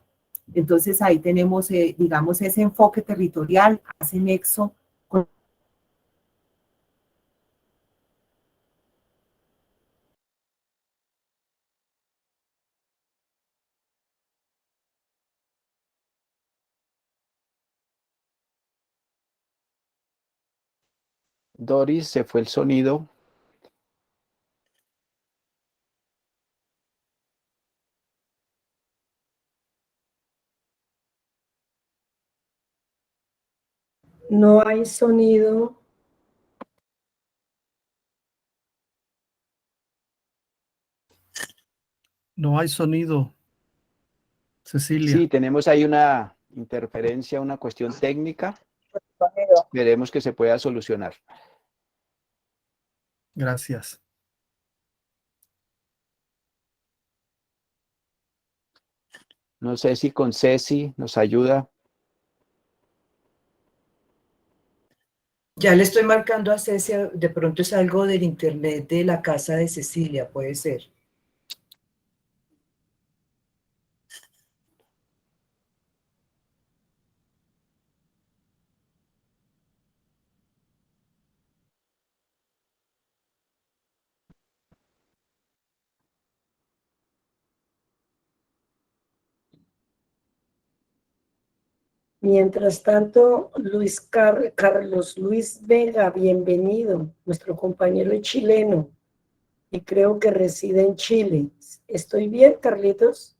Entonces ahí tenemos, digamos, ese enfoque territorial, hace nexo con Doris, se fue el sonido. No hay sonido. No hay sonido, Cecilia. Sí, tenemos ahí una interferencia, una cuestión técnica. Veremos que se pueda solucionar. Gracias. No sé si con Ceci nos ayuda. Ya le estoy marcando a Cecia, de pronto es algo del internet de la casa de Cecilia, puede ser. Mientras tanto, Carlos Luis Vega, bienvenido, nuestro compañero chileno, y creo que reside en Chile. ¿Estoy bien, Carlitos?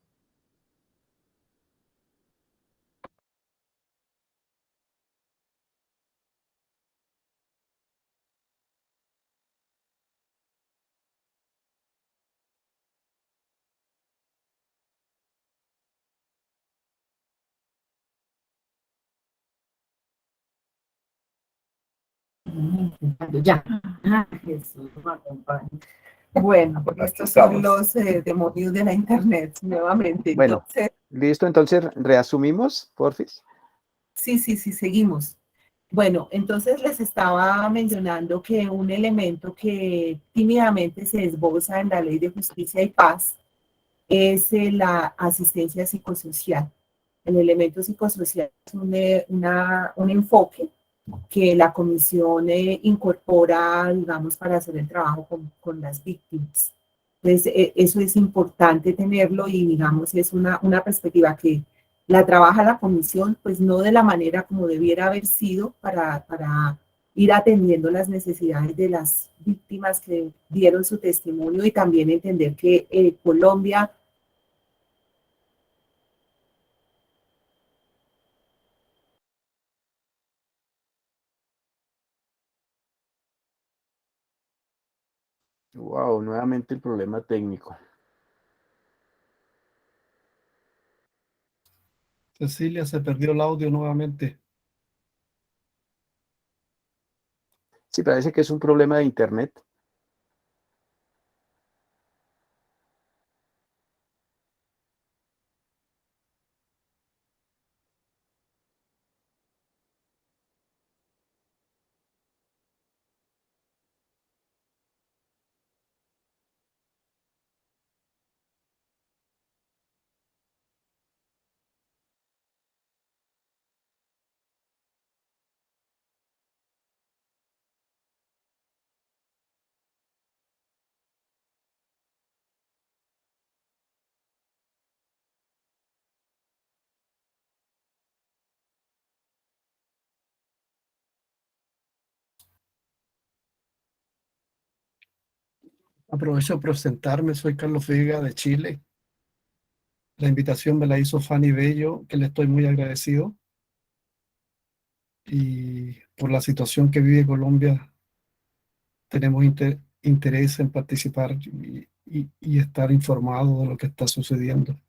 Ya. Jesús me acompañe. Bueno, estos son los demonios de la internet nuevamente. Bueno, Entonces, listo, entonces reasumimos, porfis. sí, seguimos. Bueno, entonces les estaba mencionando que un elemento que tímidamente se esboza en la Ley de Justicia y Paz es la asistencia psicosocial. El elemento psicosocial es un enfoque que la comisión incorpora, digamos, para hacer el trabajo con las víctimas. Entonces, eso es importante tenerlo y, digamos, es una perspectiva que la trabaja la comisión, pues no de la manera como debiera haber sido para ir atendiendo las necesidades de las víctimas que dieron su testimonio y también entender que Colombia. Wow, nuevamente el problema técnico. Cecilia, se perdió el audio nuevamente. Sí, parece que es un problema de internet. Aprovecho de presentarme, soy Carlos Vega de Chile. La invitación me la hizo Fanny Bello, que le estoy muy agradecido. Y por la situación que vive Colombia, tenemos interés en participar y estar informados de lo que está sucediendo.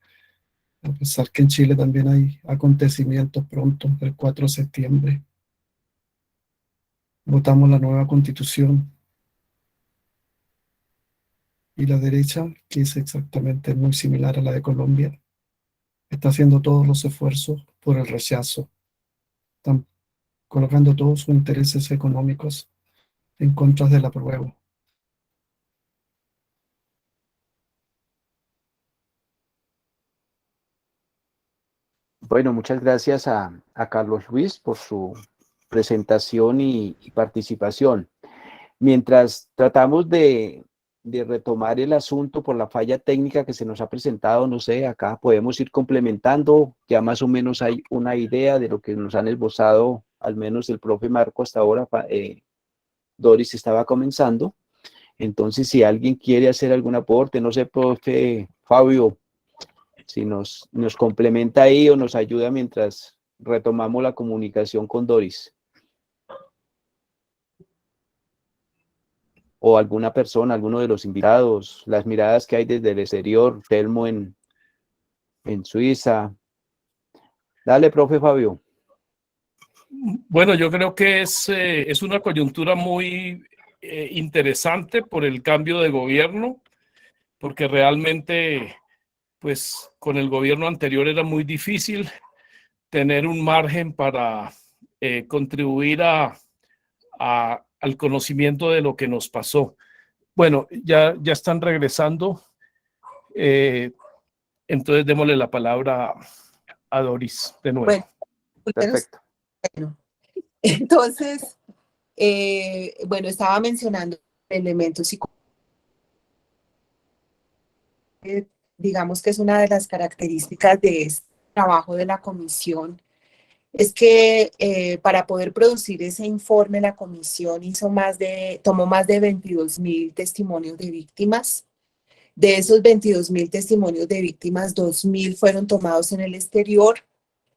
A pesar que en Chile también hay acontecimientos pronto, el 4 de septiembre. Votamos la nueva constitución y la derecha, que es exactamente muy similar a la de Colombia, está haciendo todos los esfuerzos por el rechazo. Están colocando todos sus intereses económicos en contra del apruebo. Bueno, muchas gracias a Carlos Luis por su presentación y participación. Mientras tratamos de retomar el asunto por la falla técnica que se nos ha presentado, no sé, acá podemos ir complementando, ya más o menos hay una idea de lo que nos han esbozado, al menos el profe Marco hasta ahora, Doris estaba comenzando. Entonces, si alguien quiere hacer algún aporte, no sé, profe Fabio, si nos complementa ahí o nos ayuda mientras retomamos la comunicación con Doris. o alguna persona, alguno de los invitados, las miradas que hay desde el exterior, Telmo en Suiza. Dale, profe Fabio. Bueno, yo creo que es una coyuntura muy interesante por el cambio de gobierno, porque realmente, pues, con el gobierno anterior era muy difícil tener un margen para contribuir al conocimiento de lo que nos pasó. Bueno, ya están regresando, entonces démosle la palabra a Doris de nuevo. Bueno, Perfecto. bueno. Entonces, bueno, estaba mencionando elementos psicológicos. Digamos que es una de las características de este trabajo de la comisión, es que para poder producir ese informe, la comisión tomó más de 22.000 testimonios de víctimas. De esos 22.000 testimonios de víctimas, 2.000 fueron tomados en el exterior.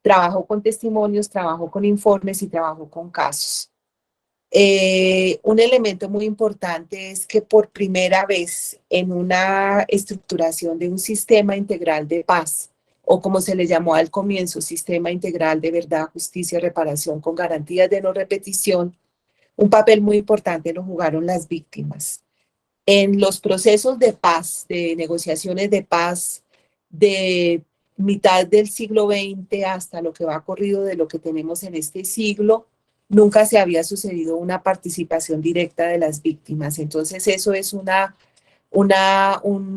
Trabajó con testimonios, trabajó con informes y trabajó con casos. Un elemento muy importante es que por primera vez en una estructuración de un sistema integral de paz, o como se le llamó al comienzo, sistema integral de verdad, justicia y reparación con garantías de no repetición, un papel muy importante lo jugaron las víctimas. En los procesos de paz, de negociaciones de paz, de mitad del siglo XX hasta lo que va corrido de lo que tenemos en este siglo, nunca se había sucedido una participación directa de las víctimas. Entonces eso es un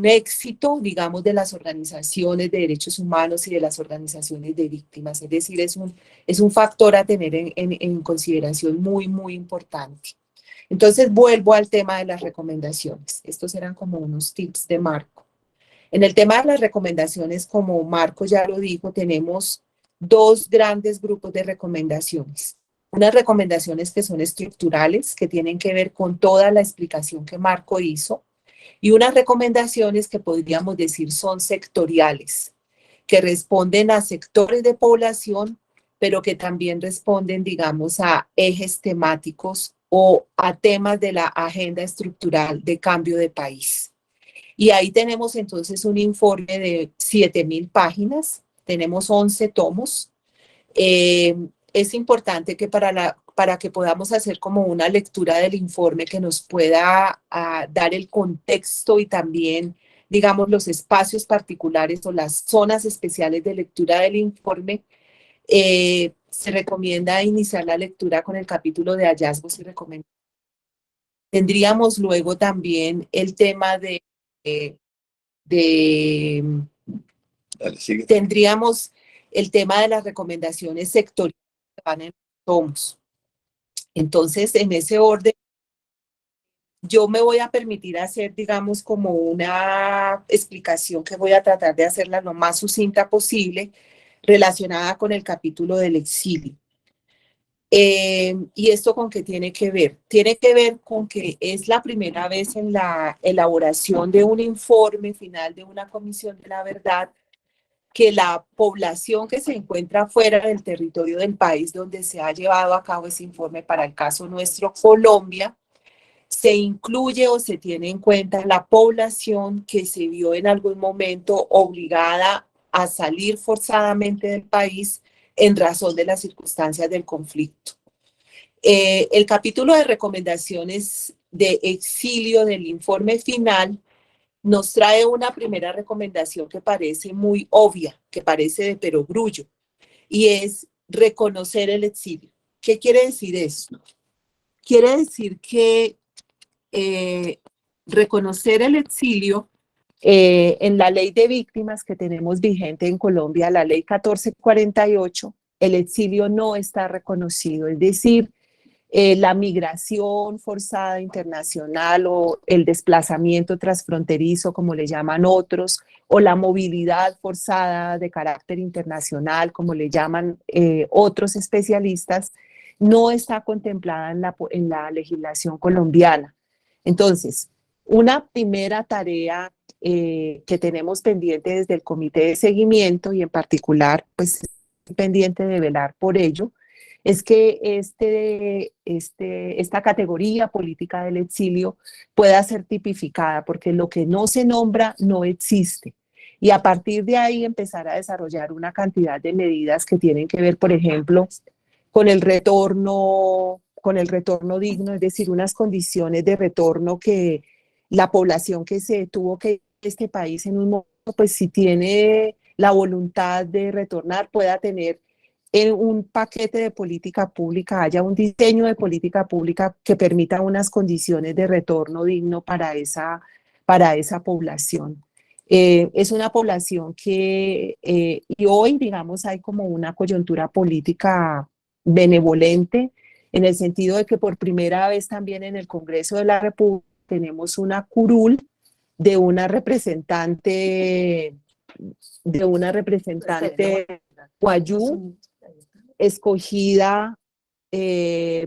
éxito, digamos, de las organizaciones de derechos humanos y de las organizaciones de víctimas. Es decir, es un factor a tener en consideración muy, muy importante. Entonces vuelvo al tema de las recomendaciones. Estos eran como unos tips de Marco. En el tema de las recomendaciones, como Marco ya lo dijo, tenemos dos grandes grupos de recomendaciones. Unas recomendaciones que son estructurales, que tienen que ver con toda la explicación que Marco hizo, y unas recomendaciones que podríamos decir son sectoriales, que responden a sectores de población, pero que también responden, digamos, a ejes temáticos o a temas de la agenda estructural de cambio de país. Y ahí tenemos entonces un informe de 7.000 páginas, tenemos 11 tomos. Es importante que para que podamos hacer como una lectura del informe que nos pueda dar el contexto y también, digamos, los espacios particulares o las zonas especiales de lectura del informe, se recomienda iniciar la lectura con el capítulo de hallazgos y recomendaciones. Tendríamos luego también el tema tendríamos el tema de las recomendaciones sectoriales que van en los tomos. Entonces, en ese orden, yo me voy a permitir hacer, digamos, como una explicación que voy a tratar de hacerla lo más sucinta posible, relacionada con el capítulo del exilio. ¿Y esto con qué tiene que ver? Tiene que ver con que es la primera vez en la elaboración de un informe final de una comisión de la verdad que la población que se encuentra fuera del territorio del país donde se ha llevado a cabo ese informe, para el caso nuestro, Colombia, se incluye o se tiene en cuenta la población que se vio en algún momento obligada a salir forzadamente del país en razón de las circunstancias del conflicto. El capítulo de recomendaciones de exilio del informe final nos trae una primera recomendación que parece muy obvia, que parece de perogrullo, y es reconocer el exilio. ¿Qué quiere decir esto? Quiere decir que reconocer el exilio en la ley de víctimas que tenemos vigente en Colombia, la ley 1448, el exilio no está reconocido, es decir, la migración forzada internacional o el desplazamiento transfronterizo, como le llaman otros, o la movilidad forzada de carácter internacional, como le llaman otros especialistas, no está contemplada en la legislación colombiana. Entonces, una primera tarea que tenemos pendiente desde el comité de seguimiento y en particular, pues pendiente de velar por ello, es que esta categoría política del exilio pueda ser tipificada, porque lo que no se nombra no existe. Y a partir de ahí empezar a desarrollar una cantidad de medidas que tienen que ver, por ejemplo, con el retorno digno, es decir, unas condiciones de retorno que la población que se tuvo que ir de este país en un momento, pues si tiene la voluntad de retornar, pueda tener en un paquete de política pública, haya un diseño de política pública que permita unas condiciones de retorno digno para esa población. Es una población que, y hoy, digamos, hay como una coyuntura política benevolente, en el sentido de que por primera vez también en el Congreso de la República tenemos una curul de una representante guayú, escogida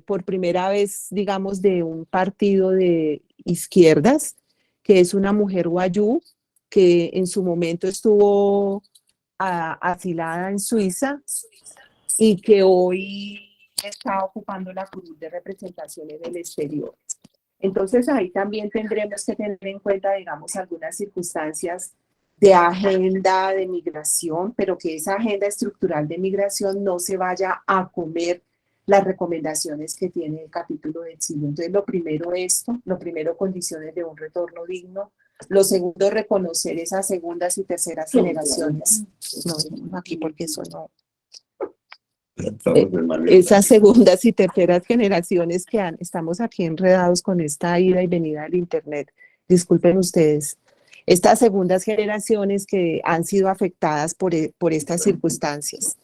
por primera vez, digamos, de un partido de izquierdas, que es una mujer guayú, que en su momento estuvo asilada en Suiza y que hoy está ocupando la curul de representación en el exterior. Entonces ahí también tendremos que tener en cuenta, digamos, algunas circunstancias de agenda de migración, pero que esa agenda estructural de migración no se vaya a comer las recomendaciones que tiene el capítulo de exilio. Entonces, lo primero esto, lo primero condiciones de un retorno digno, lo segundo reconocer esas segundas y terceras generaciones. No, aquí porque eso no. Esas segundas y terceras generaciones que estamos aquí enredados con esta ida y venida del internet. Disculpen ustedes. Estas segundas generaciones que han sido afectadas por estas circunstancias.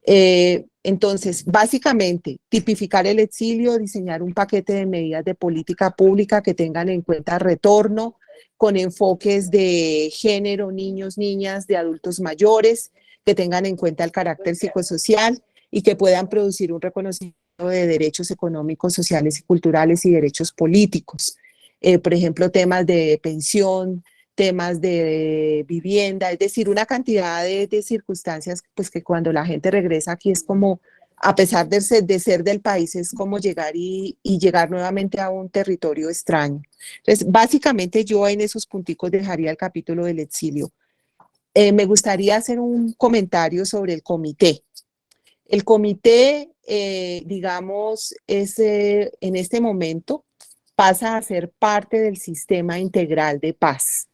Entonces, básicamente, tipificar el exilio, diseñar un paquete de medidas de política pública que tengan en cuenta retorno, con enfoques de género, niños, niñas, de adultos mayores, que tengan en cuenta el carácter psicosocial y que puedan producir un reconocimiento de derechos económicos, sociales y culturales y derechos políticos. Por ejemplo, temas de pensión, temas de vivienda, es decir, una cantidad de circunstancias pues que cuando la gente regresa aquí es como, a pesar de ser del país, es como llegar y llegar nuevamente a un territorio extraño. Entonces, básicamente yo en esos punticos dejaría el capítulo del exilio. Me gustaría hacer un comentario sobre el comité. El comité, digamos, en este momento pasa a ser parte del sistema integral de paz.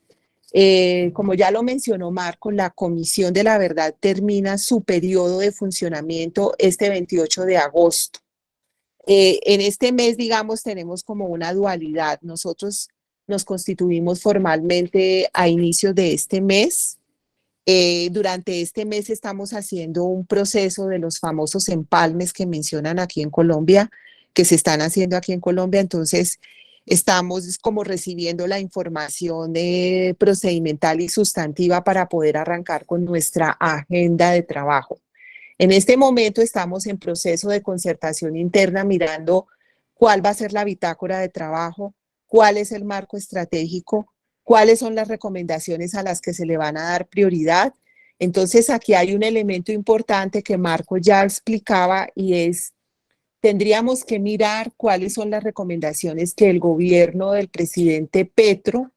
Como ya lo mencionó Marco, la Comisión de la Verdad termina su periodo de funcionamiento este 28 de agosto. En este mes, digamos, tenemos como una dualidad. Nosotros nos constituimos formalmente a inicios de este mes. Durante este mes estamos haciendo un proceso de los famosos empalmes que mencionan aquí en Colombia, que se están haciendo aquí en Colombia. Entonces, estamos como recibiendo la información procedimental y sustantiva para poder arrancar con nuestra agenda de trabajo. En este momento estamos en proceso de concertación interna mirando cuál va a ser la bitácora de trabajo, cuál es el marco estratégico, cuáles son las recomendaciones a las que se le van a dar prioridad. Entonces aquí hay un elemento importante que Marco ya explicaba y es, tendríamos que mirar cuáles son las recomendaciones que el gobierno del presidente Petro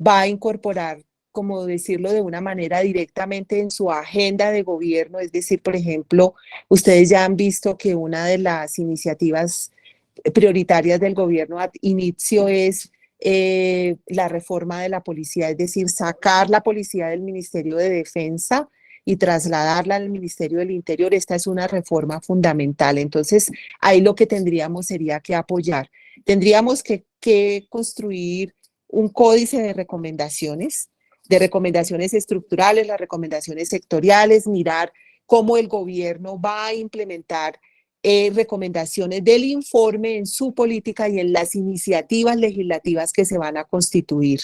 va a incorporar, como decirlo de una manera directamente en su agenda de gobierno. Es decir, por ejemplo, ustedes ya han visto que una de las iniciativas prioritarias del gobierno ad inicio es la reforma de la policía, es decir, sacar la policía del Ministerio de Defensa y trasladarla al Ministerio del Interior. Esta es una reforma fundamental. Entonces, ahí lo que tendríamos sería que apoyar. Tendríamos que construir un códice de recomendaciones estructurales, las recomendaciones sectoriales, mirar cómo el gobierno va a implementar recomendaciones del informe en su política y en las iniciativas legislativas que se van a constituir.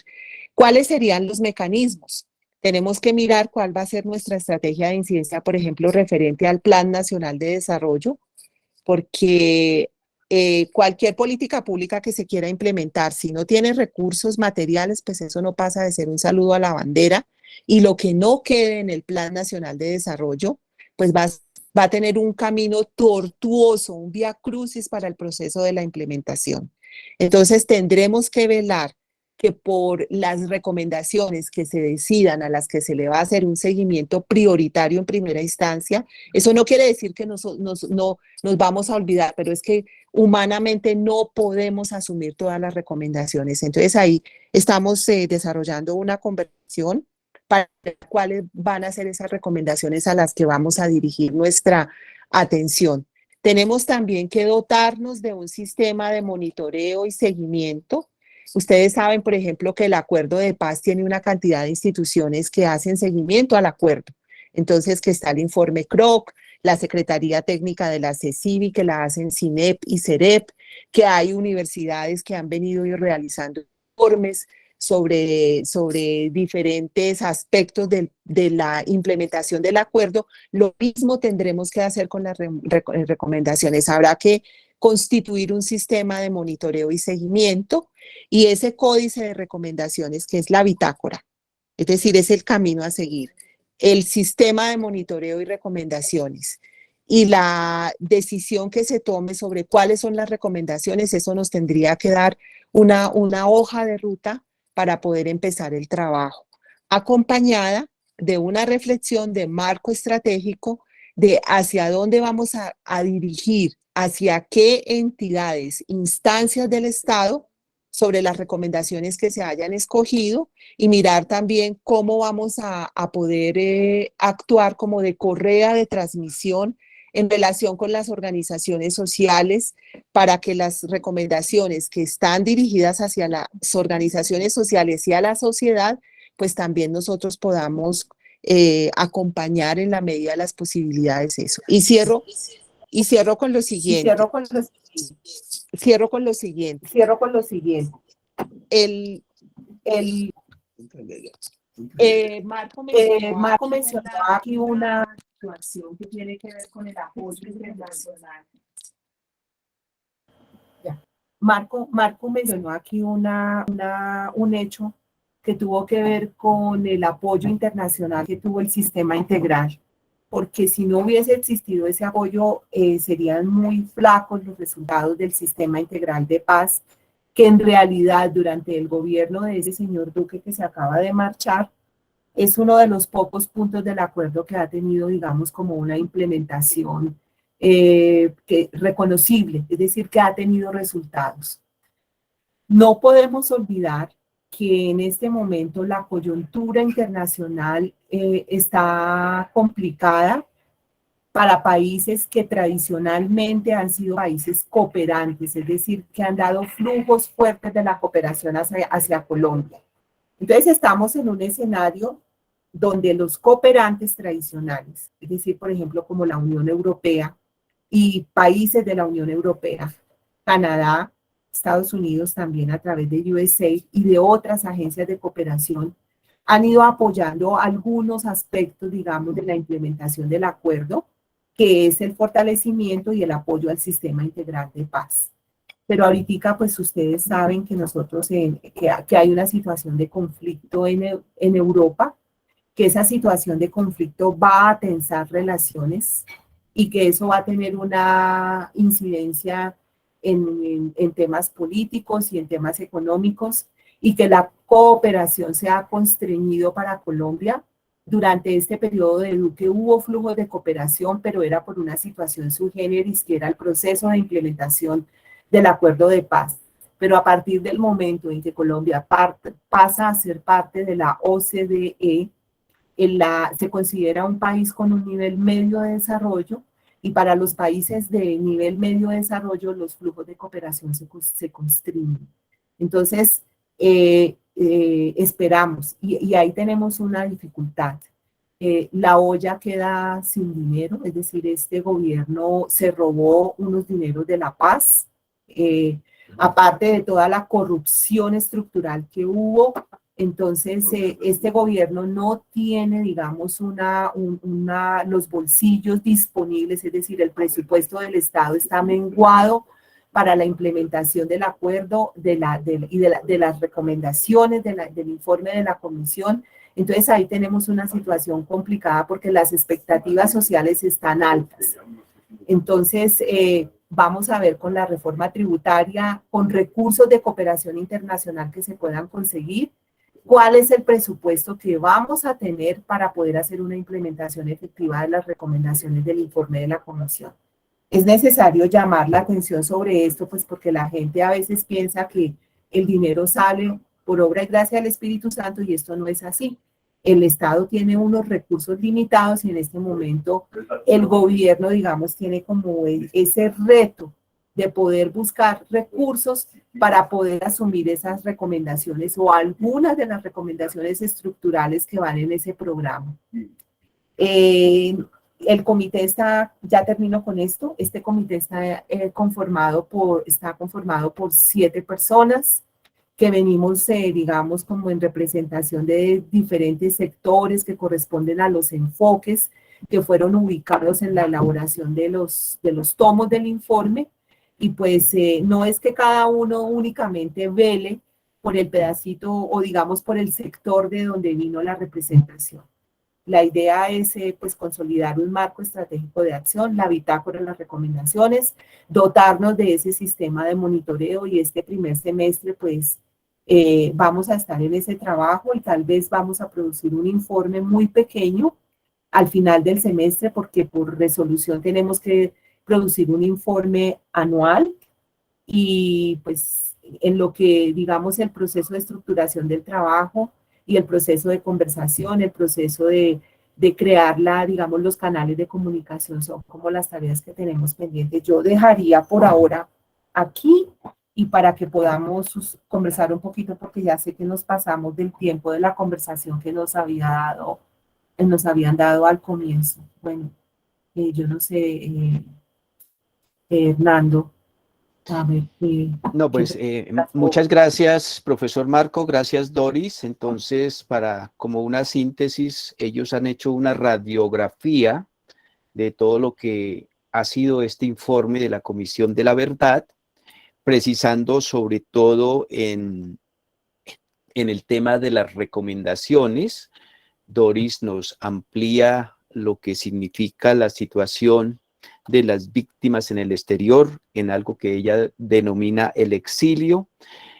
¿Cuáles serían los mecanismos? Tenemos que mirar cuál va a ser nuestra estrategia de incidencia, por ejemplo, referente al Plan Nacional de Desarrollo, porque cualquier política pública que se quiera implementar, si no tiene recursos materiales, pues eso no pasa de ser un saludo a la bandera, y lo que no quede en el Plan Nacional de Desarrollo, pues va a va a tener un camino tortuoso, un vía crucis para el proceso de la implementación. Entonces tendremos que velar que por las recomendaciones que se decidan, a las que se le va a hacer un seguimiento prioritario en primera instancia, eso no quiere decir que no nos vamos a olvidar, pero es que humanamente no podemos asumir todas las recomendaciones. Entonces ahí estamos desarrollando una conversación para cuáles van a ser esas recomendaciones a las que vamos a dirigir nuestra atención. Tenemos también que dotarnos de un sistema de monitoreo y seguimiento. Ustedes saben, por ejemplo, que el Acuerdo de Paz tiene una cantidad de instituciones que hacen seguimiento al acuerdo. Entonces, que está el informe CROC, la Secretaría Técnica de la CECIVI, que la hacen CINEP y CEREP, que hay universidades que han venido realizando informes sobre diferentes aspectos de la implementación del acuerdo. Lo mismo tendremos que hacer con las recomendaciones. Habrá que constituir un sistema de monitoreo y seguimiento y ese códice de recomendaciones que es la bitácora, es decir, es el camino a seguir, el sistema de monitoreo y recomendaciones y la decisión que se tome sobre cuáles son las recomendaciones, eso nos tendría que dar una hoja de ruta para poder empezar el trabajo, acompañada de una reflexión de marco estratégico de hacia dónde vamos a dirigir, hacia qué entidades, instancias del Estado, sobre las recomendaciones que se hayan escogido y mirar también cómo vamos a poder actuar como de correa de transmisión en relación con las organizaciones sociales para que las recomendaciones que están dirigidas hacia las organizaciones sociales y a la sociedad, pues también nosotros podamos acompañar en la medida de las posibilidades eso. Y cierro con lo siguiente. Cierro con lo siguiente. Marco mencionó aquí una situación que tiene que ver con el apoyo internacional. Marco mencionó aquí un hecho que tuvo que ver con el apoyo internacional que tuvo el sistema integral, porque si no hubiese existido ese apoyo, serían muy flacos los resultados del sistema integral de paz, que en realidad durante el gobierno de ese señor Duque que se acaba de marchar, es uno de los pocos puntos del acuerdo que ha tenido, digamos, como una implementación reconocible, es decir, que ha tenido resultados. No podemos olvidar que en este momento la coyuntura internacional está complicada para países que tradicionalmente han sido países cooperantes, es decir, que han dado flujos fuertes de la cooperación hacia Colombia. Entonces estamos en un escenario donde los cooperantes tradicionales, es decir, por ejemplo, como la Unión Europea y países de la Unión Europea, Canadá, Estados Unidos también a través de USAID y de otras agencias de cooperación, han ido apoyando algunos aspectos, digamos, de la implementación del acuerdo, que es el fortalecimiento y el apoyo al sistema integral de paz. Pero ahorita, pues ustedes saben que nosotros, que hay una situación de conflicto en Europa, que esa situación de conflicto va a tensar relaciones y que eso va a tener una incidencia en temas políticos y en temas económicos, y que la cooperación se ha constreñido para Colombia. Durante este periodo de Duque hubo flujos de cooperación, pero era por una situación sui generis, que era el proceso de implementación del acuerdo de paz. Pero a partir del momento en que Colombia pasa a ser parte de la OCDE, se considera un país con un nivel medio de desarrollo, y para los países de nivel medio de desarrollo los flujos de cooperación se constriñen. Entonces, esperamos, y ahí tenemos una dificultad. La olla queda sin dinero, es decir, este gobierno se robó unos dineros de la paz, aparte de toda la corrupción estructural que hubo. Entonces, este gobierno no tiene, digamos, los bolsillos disponibles, es decir, el presupuesto del Estado está menguado para la implementación del acuerdo y de las recomendaciones del informe de la Comisión. Entonces ahí tenemos una situación complicada porque las expectativas sociales están altas. Entonces, vamos a ver con la reforma tributaria, con recursos de cooperación internacional que se puedan conseguir, cuál es el presupuesto que vamos a tener para poder hacer una implementación efectiva de las recomendaciones del informe de la Comisión. Es necesario llamar la atención sobre esto, pues porque la gente a veces piensa que el dinero sale por obra y gracia del Espíritu Santo y esto no es así. El Estado tiene unos recursos limitados y en este momento el gobierno, digamos, tiene como ese reto de poder buscar recursos para poder asumir esas recomendaciones o algunas de las recomendaciones estructurales que van en ese programa. El comité está, ya termino con esto, este comité está, conformado por 7 personas que venimos, digamos, como en representación de diferentes sectores que corresponden a los enfoques que fueron ubicados en la elaboración de los tomos del informe. Y pues no es que cada uno únicamente vele por el pedacito o digamos por el sector de donde vino la representación. La idea es pues consolidar un marco estratégico de acción, la bitácora, las recomendaciones, dotarnos de ese sistema de monitoreo y este primer semestre pues vamos a estar en ese trabajo y tal vez vamos a producir un informe muy pequeño al final del semestre porque por resolución tenemos que producir un informe anual y pues en lo que digamos el proceso de estructuración del trabajo y el proceso de conversación, el proceso de crear digamos, los canales de comunicación son como las tareas que tenemos pendientes. Yo dejaría por ahora aquí y para que podamos conversar un poquito porque ya sé que nos pasamos del tiempo de la conversación que nos habían dado al comienzo. Bueno, yo no sé, Hernando. A ver, No, pues muchas gracias, profesor Marco, gracias, Doris. Entonces, para como una síntesis, ellos han hecho una radiografía de todo lo que ha sido este informe de la Comisión de la Verdad, precisando sobre todo en el tema de las recomendaciones. Doris nos amplía lo que significa la situación de las víctimas en el exterior, en algo que ella denomina el exilio,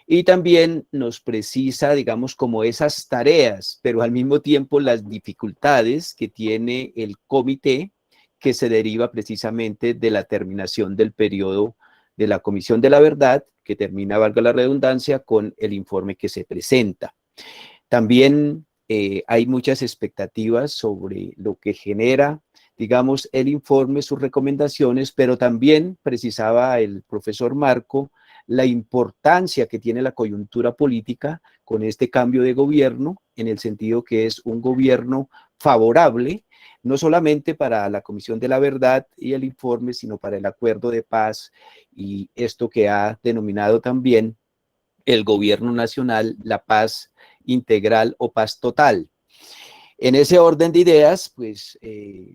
y también nos precisa, digamos, como esas tareas, pero al mismo tiempo las dificultades que tiene el comité, que se deriva precisamente de la terminación del periodo de la Comisión de la Verdad, que termina, valga la redundancia, con el informe que se presenta. También hay muchas expectativas sobre lo que genera, digamos, el informe, sus recomendaciones, pero también precisaba el profesor Marco la importancia que tiene la coyuntura política con este cambio de gobierno, en el sentido que es un gobierno favorable, no solamente para la Comisión de la Verdad y el informe, sino para el acuerdo de paz y esto que ha denominado también el gobierno nacional, la paz integral o paz total. En ese orden de ideas, pues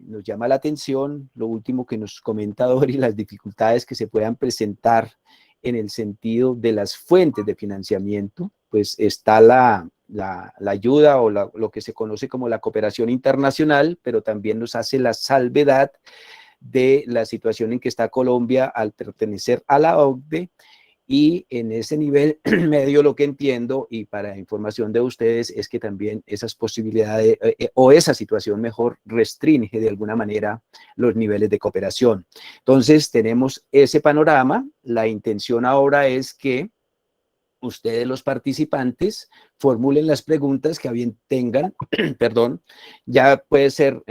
nos llama la atención lo último que nos comenta Dori, las dificultades que se puedan presentar en el sentido de las fuentes de financiamiento, pues está la ayuda o lo que se conoce como la cooperación internacional, pero también nos hace la salvedad de la situación en que está Colombia al pertenecer a la OCDE. Y en ese nivel medio lo que entiendo, y para información de ustedes, es que también esas posibilidades o esa situación mejor restringe de alguna manera los niveles de cooperación. Entonces tenemos ese panorama. La intención ahora es que ustedes los participantes formulen las preguntas que a bien tengan, perdón, ya puede ser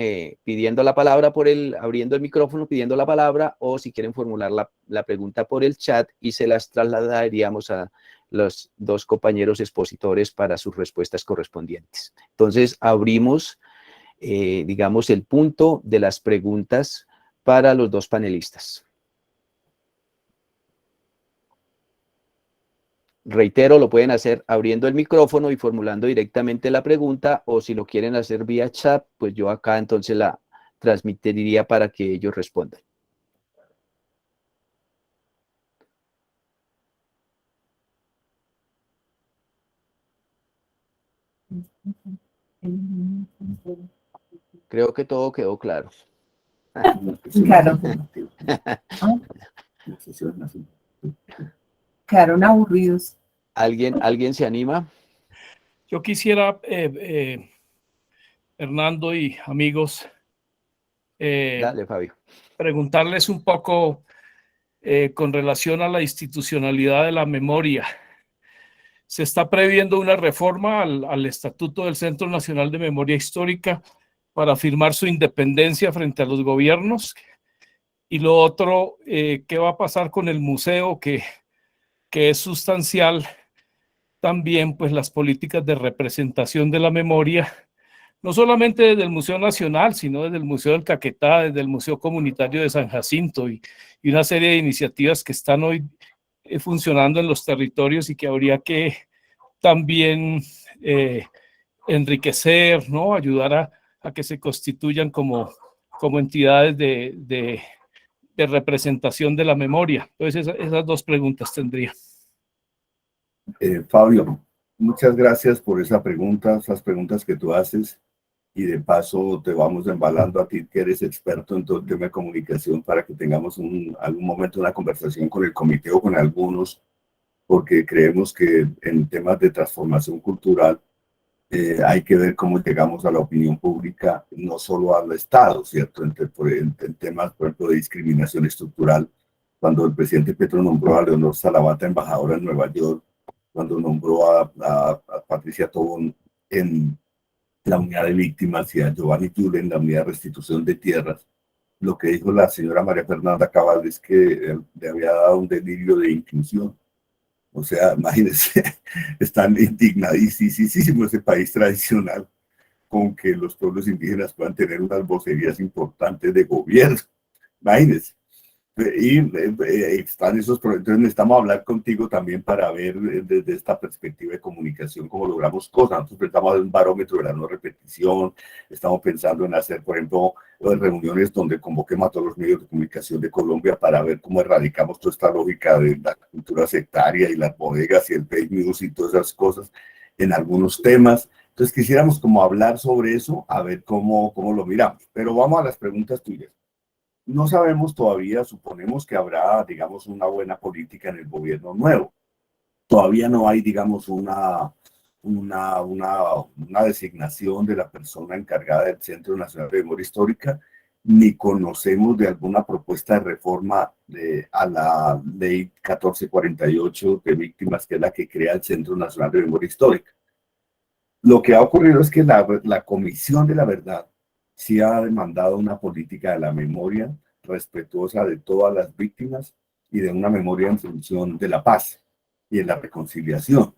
pidiendo la palabra abriendo el micrófono, pidiendo la palabra, o si quieren formular la pregunta por el chat y se las trasladaríamos a los dos compañeros expositores para sus respuestas correspondientes. Entonces, abrimos, digamos, el punto de las preguntas para los dos panelistas. Reitero, lo pueden hacer abriendo el micrófono y formulando directamente la pregunta, o si lo quieren hacer vía chat, pues yo acá entonces la transmitiría para que ellos respondan. Creo que todo quedó claro. Claro. Quedaron aburridos. ¿Alguien se anima? Yo quisiera, Hernando y amigos, Dale, Fabio. preguntarles un poco con relación a la institucionalidad de la memoria. Se está previendo una reforma al Estatuto del Centro Nacional de Memoria Histórica para afirmar su independencia frente a los gobiernos. Y lo otro, ¿qué va a pasar con el museo que es sustancial? También pues las políticas de representación de la memoria, no solamente desde el Museo Nacional, sino desde el Museo del Caquetá, desde el Museo Comunitario de San Jacinto y una serie de iniciativas que están hoy funcionando en los territorios y que habría que también enriquecer, ¿no? Ayudar a que se constituyan como entidades de representación de la memoria. Entonces esas dos preguntas tendría. Fabio, muchas gracias por esa pregunta, esas preguntas que tú haces, y de paso te vamos embalando a ti que eres experto en todo el tema de comunicación para que tengamos algún momento una conversación con el comité o con algunos, porque creemos que en temas de transformación cultural hay que ver cómo llegamos a la opinión pública, no solo al Estado, ¿cierto? En temas, por ejemplo, de discriminación estructural, cuando el presidente Petro nombró a Leonor Salavata embajadora en Nueva York, cuando nombró a Patricia Tobón en la unidad de víctimas y a Giovanni Giulle en la unidad de restitución de tierras, lo que dijo la señora María Fernanda Cabal es que le había dado un delirio de inclusión. O sea, imagínense, están indignadísimo ese país tradicional con que los pueblos indígenas puedan tener unas vocerías importantes de gobierno. Imagínense. Y están esos problemas. Entonces necesitamos hablar contigo también para ver desde esta perspectiva de comunicación cómo logramos cosas. Nosotros pensamos en un barómetro de la no repetición, estamos pensando en hacer, por ejemplo, reuniones donde convoquemos a todos los medios de comunicación de Colombia para ver cómo erradicamos toda esta lógica de la cultura sectaria y las bodegas y el fake news y todas esas cosas en algunos temas. Entonces quisiéramos como hablar sobre eso, a ver cómo lo miramos. Pero vamos a las preguntas tuyas. No sabemos todavía, suponemos que habrá, digamos, una buena política en el gobierno nuevo. Todavía no hay, digamos, una designación de la persona encargada del Centro Nacional de Memoria Histórica, ni conocemos de alguna propuesta de reforma a la Ley 1448 de víctimas, que es la que crea el Centro Nacional de Memoria Histórica. Lo que ha ocurrido es que la Comisión de la Verdad sí ha demandado una política de la memoria respetuosa de todas las víctimas y de una memoria en función de la paz y de la reconciliación.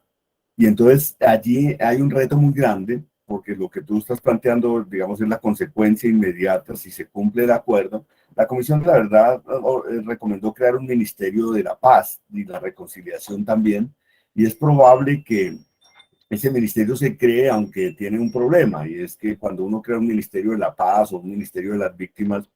Y entonces allí hay un reto muy grande, porque lo que tú estás planteando, digamos, es la consecuencia inmediata si se cumple el acuerdo. La Comisión de la Verdad recomendó crear un Ministerio de la Paz y la Reconciliación también, y es probable que ese ministerio se cree, aunque tiene un problema, y es que cuando uno crea un Ministerio de la Paz o un Ministerio de las Víctimas,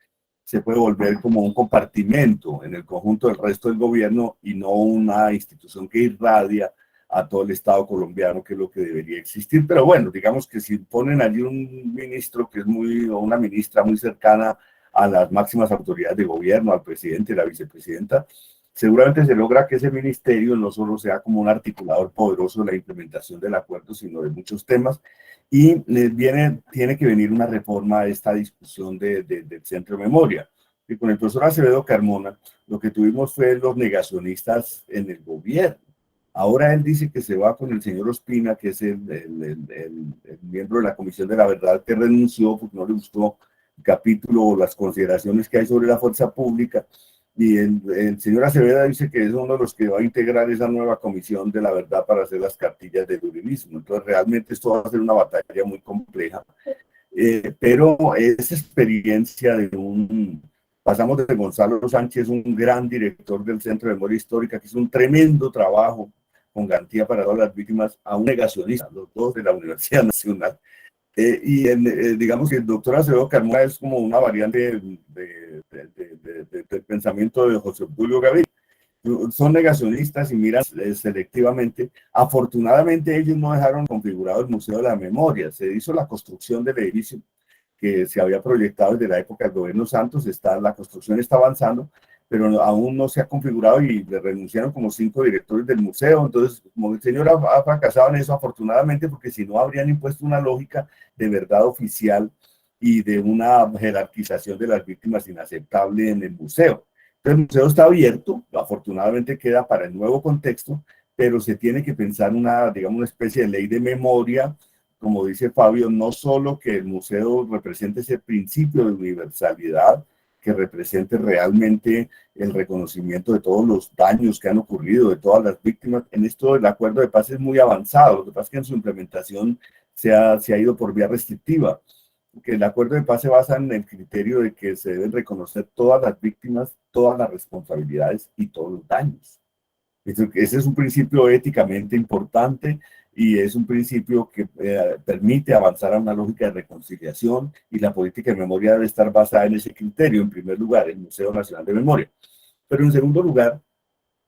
se puede volver como un compartimento en el conjunto del resto del gobierno y no una institución que irradia a todo el Estado colombiano, que es lo que debería existir. Pero bueno, digamos que si ponen allí un ministro que es o una ministra muy cercana a las máximas autoridades de gobierno, al presidente y la vicepresidenta, seguramente se logra que ese ministerio no solo sea como un articulador poderoso de la implementación del acuerdo, sino de muchos temas. Y tiene que venir una reforma a esta discusión del Centro de Memoria. Y con el profesor Acevedo Carmona, lo que tuvimos fue los negacionistas en el gobierno. Ahora él dice que se va con el señor Ospina, que es el miembro de la Comisión de la Verdad, que renunció porque no le gustó el capítulo o las consideraciones que hay sobre la fuerza pública. Y el señor Acevedo dice que es uno de los que va a integrar esa nueva Comisión de la Verdad para hacer las cartillas del uribismo. Entonces, realmente esto va a ser una batalla muy compleja. Pero esa experiencia pasamos de Gonzalo Sánchez, un gran director del Centro de Memoria Histórica, que hizo un tremendo trabajo con garantía para todas las víctimas, a un negacionista, los dos de la Universidad Nacional. Digamos que el doctor Acevedo Carmona es como una variante del pensamiento de José Obdulio Gaviria. son negacionistas y miran selectivamente. Afortunadamente ellos no dejaron configurado el Museo de la Memoria. Se hizo la construcción del edificio que se había proyectado desde la época del gobierno Santos. La construcción está avanzando, pero aún no se ha configurado y le renunciaron como 5 directores del museo. Entonces, como el señor ha fracasado en eso, afortunadamente, porque si no habrían impuesto una lógica de verdad oficial y de una jerarquización de las víctimas inaceptable en el museo. Entonces, el museo está abierto, afortunadamente queda para el nuevo contexto, pero se tiene que pensar digamos, una especie de ley de memoria, como dice Fabio, no solo que el museo represente ese principio de universalidad, que represente realmente el reconocimiento de todos los daños que han ocurrido, de todas las víctimas. En esto el acuerdo de paz es muy avanzado, lo que pasa es que en su implementación se ha ido por vía restrictiva, porque el acuerdo de paz se basa en el criterio de que se deben reconocer todas las víctimas, todas las responsabilidades y todos los daños. Ese es un principio éticamente importante y es un principio que permite avanzar a una lógica de reconciliación, y la política de memoria debe estar basada en ese criterio. En primer lugar, el Museo Nacional de Memoria. Pero en segundo lugar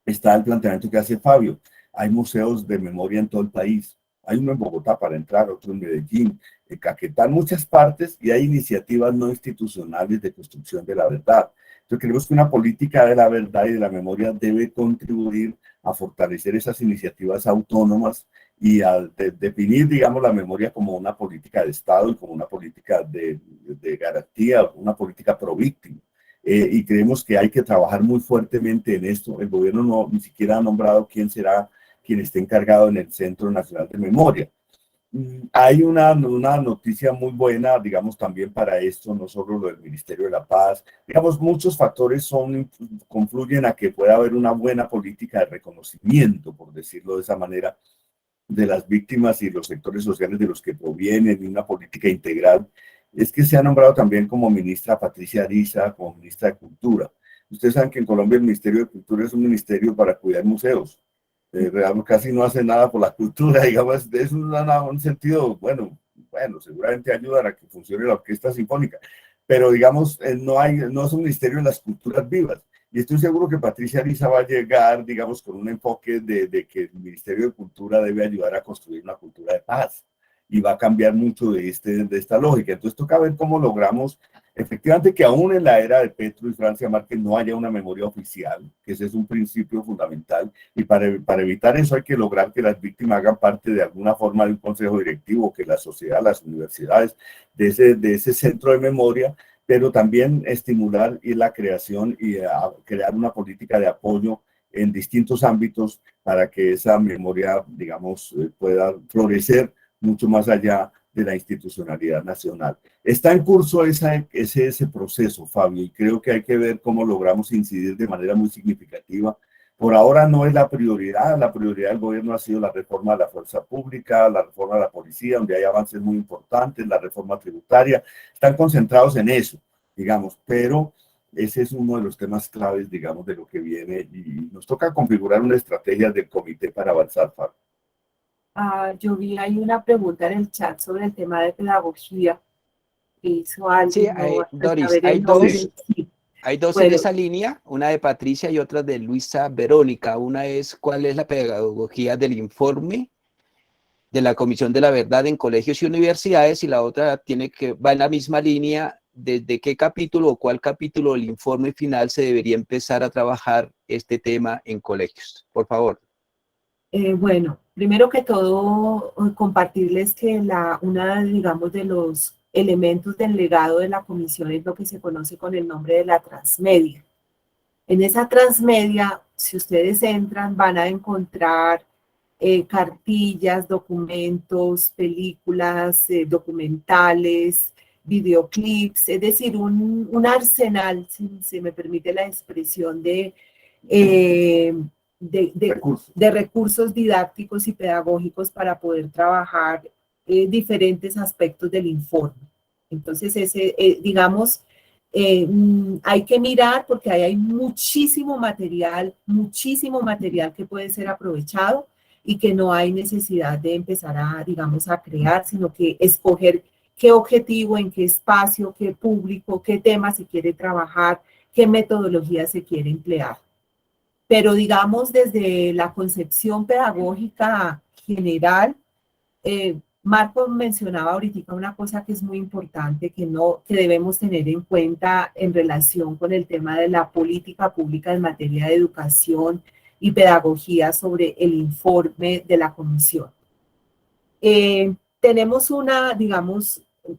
está el planteamiento que hace Fabio. Hay museos de memoria en todo el país. Hay uno en Bogotá para entrar, otro en Medellín, en Caquetá, en muchas partes, y hay iniciativas no institucionales de construcción de la verdad. Entonces creemos que una política de la verdad y de la memoria debe contribuir a fortalecer esas iniciativas autónomas y a definir, digamos, la memoria como una política de Estado y como una política de garantía, una política pro víctima. Y creemos que hay que trabajar muy fuertemente en esto. El gobierno ni siquiera ha nombrado quién será quien esté encargado en el Centro Nacional de Memoria. Hay una noticia muy buena, digamos, también para esto, no solo lo del Ministerio de la Paz. Digamos, muchos factores confluyen a que pueda haber una buena política de reconocimiento, por decirlo de esa manera, de las víctimas y los sectores sociales de los que provienen, y una política integral. Es que se ha nombrado también como ministra Patricia Ariza, como ministra de Cultura. Ustedes saben que en Colombia el Ministerio de Cultura es un ministerio para cuidar museos. Casi no hace nada por la cultura, digamos, es un sentido, bueno, seguramente ayudará a que funcione la orquesta sinfónica, pero digamos, no es un ministerio de las culturas vivas. Y estoy seguro que Patricia Ariza va a llegar, digamos, con un enfoque de que el Ministerio de Cultura debe ayudar a construir una cultura de paz, y va a cambiar mucho de esta lógica. Entonces toca ver cómo logramos efectivamente que aún en la era de Petro y Francia Márquez no haya una memoria oficial, que ese es un principio fundamental, y para evitar eso hay que lograr que las víctimas hagan parte de alguna forma de un consejo directivo, que la sociedad, las universidades, de ese centro de memoria, pero también estimular la creación y crear una política de apoyo en distintos ámbitos para que esa memoria, digamos, pueda florecer mucho más allá de la institucionalidad nacional. Está en curso ese proceso, Fabio, y creo que hay que ver cómo logramos incidir de manera muy significativa. Por ahora no es la prioridad del gobierno ha sido la reforma de la fuerza pública, la reforma de la policía, donde hay avances muy importantes, la reforma tributaria, están concentrados en eso, digamos, pero ese es uno de los temas claves, digamos, de lo que viene, y nos toca configurar una estrategia del comité para avanzar, Fabio. Yo vi ahí una pregunta en el chat sobre el tema de pedagogía que hizo alguien. Sí, No Doris, saber hay el nombre. dos. Sí. Hay dos en Bueno, esa línea, una de Patricia y otra de Luisa Verónica. Una es cuál es la pedagogía del informe de la Comisión de la Verdad en colegios y universidades, y la otra va en la misma línea, desde qué capítulo o cuál capítulo del informe final se debería empezar a trabajar este tema en colegios. Por favor. Bueno, primero que todo, compartirles que digamos, de los elementos del legado de la comisión es lo que se conoce con el nombre de la transmedia. En esa transmedia, si ustedes entran, van a encontrar cartillas, documentos, películas, documentales, videoclips, es decir, un arsenal, si se me permite la expresión, de recursos didácticos y pedagógicos para poder trabajar diferentes aspectos del informe. Entonces, digamos, hay que mirar porque ahí hay muchísimo material que puede ser aprovechado y que no hay necesidad de empezar digamos, a crear, sino que escoger qué objetivo, en qué espacio, qué público, qué tema se quiere trabajar, qué metodología se quiere emplear. pero digamos desde la concepción pedagógica general, Marco mencionaba ahorita una cosa que es muy importante, que debemos tener en cuenta en relación con el tema de la política pública en materia de educación y pedagogía sobre el informe de la comisión. Tenemos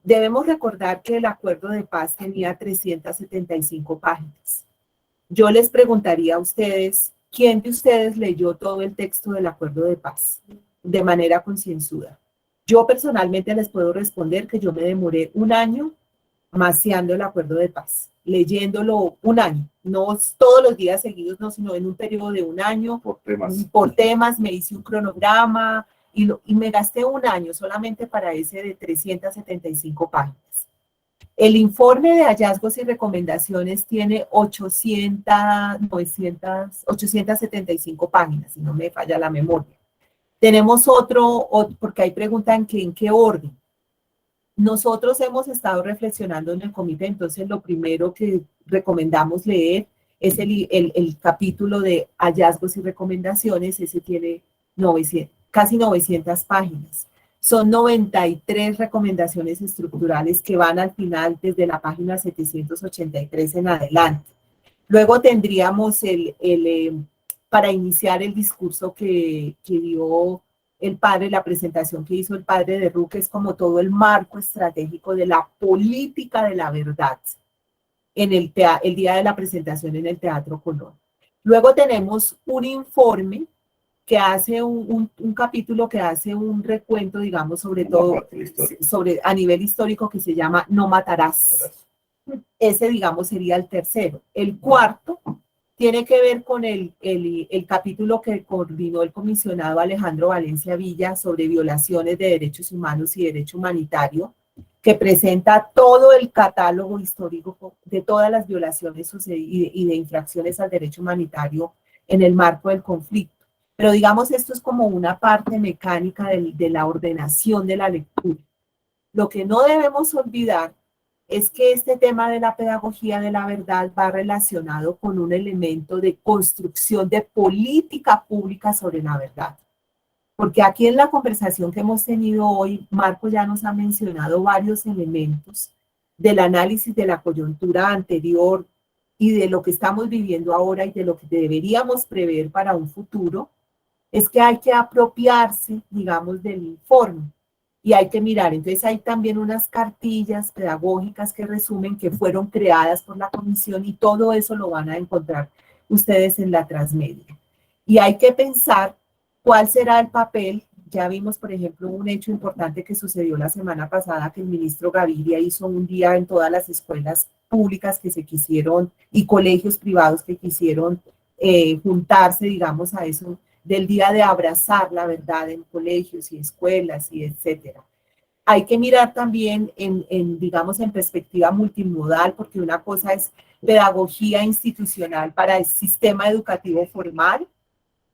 debemos recordar que el acuerdo de paz tenía 375 páginas. Yo les preguntaría a ustedes, ¿quién de ustedes leyó todo el texto del acuerdo de paz de manera concienzuda? Yo personalmente les puedo responder que yo me demoré un año maceando el acuerdo de paz, leyéndolo un año, no todos los días seguidos, no, sino en un periodo de un año, por temas, me hice un cronograma y me gasté un año solamente para ese de 375 páginas. El informe de hallazgos y recomendaciones tiene 875 páginas, si no me falla la memoria. Tenemos otro, porque ahí preguntan que en qué orden. Nosotros hemos estado reflexionando en el comité, entonces lo primero que recomendamos leer es el capítulo de hallazgos y recomendaciones. Ese tiene casi 900 páginas. Son 93 recomendaciones estructurales que van al final desde la página 783 en adelante. Luego tendríamos para iniciar el discurso que dio el padre, la presentación que hizo el padre de Ruque, es como todo el marco estratégico de la política de la verdad en el día de la presentación en el Teatro Colón. Luego tenemos un informe que hace un capítulo que hace un recuento, digamos, sobre todo a nivel histórico, que se llama No matarás. Ese, digamos, sería el tercero. El cuarto tiene que ver con el capítulo que coordinó el comisionado Alejandro Valencia Villa sobre violaciones de derechos humanos y derecho humanitario, que presenta todo el catálogo histórico de todas las violaciones y de infracciones al derecho humanitario en el marco del conflicto. Pero digamos, esto es como una parte mecánica de la ordenación de la lectura. Lo que no debemos olvidar es que este tema de la pedagogía de la verdad va relacionado con un elemento de construcción de política pública sobre la verdad. Porque aquí en la conversación que hemos tenido hoy, Marco ya nos ha mencionado varios elementos del análisis de la coyuntura anterior y de lo que estamos viviendo ahora y de lo que deberíamos prever para un futuro. Es que hay que apropiarse, digamos, del informe y hay que mirar. Entonces hay también unas cartillas pedagógicas que resumen que fueron creadas por la comisión y todo eso lo van a encontrar ustedes en la transmedia. Y hay que pensar cuál será el papel. Ya vimos, por ejemplo, un hecho importante que sucedió la semana pasada, que el ministro Gaviria hizo un día en todas las escuelas públicas que se quisieron y colegios privados que quisieron juntarse, digamos, a eso, del día de abrazar la verdad en colegios y escuelas y etcétera. Hay que mirar también digamos, en perspectiva multimodal, porque una cosa es pedagogía institucional para el sistema educativo formal,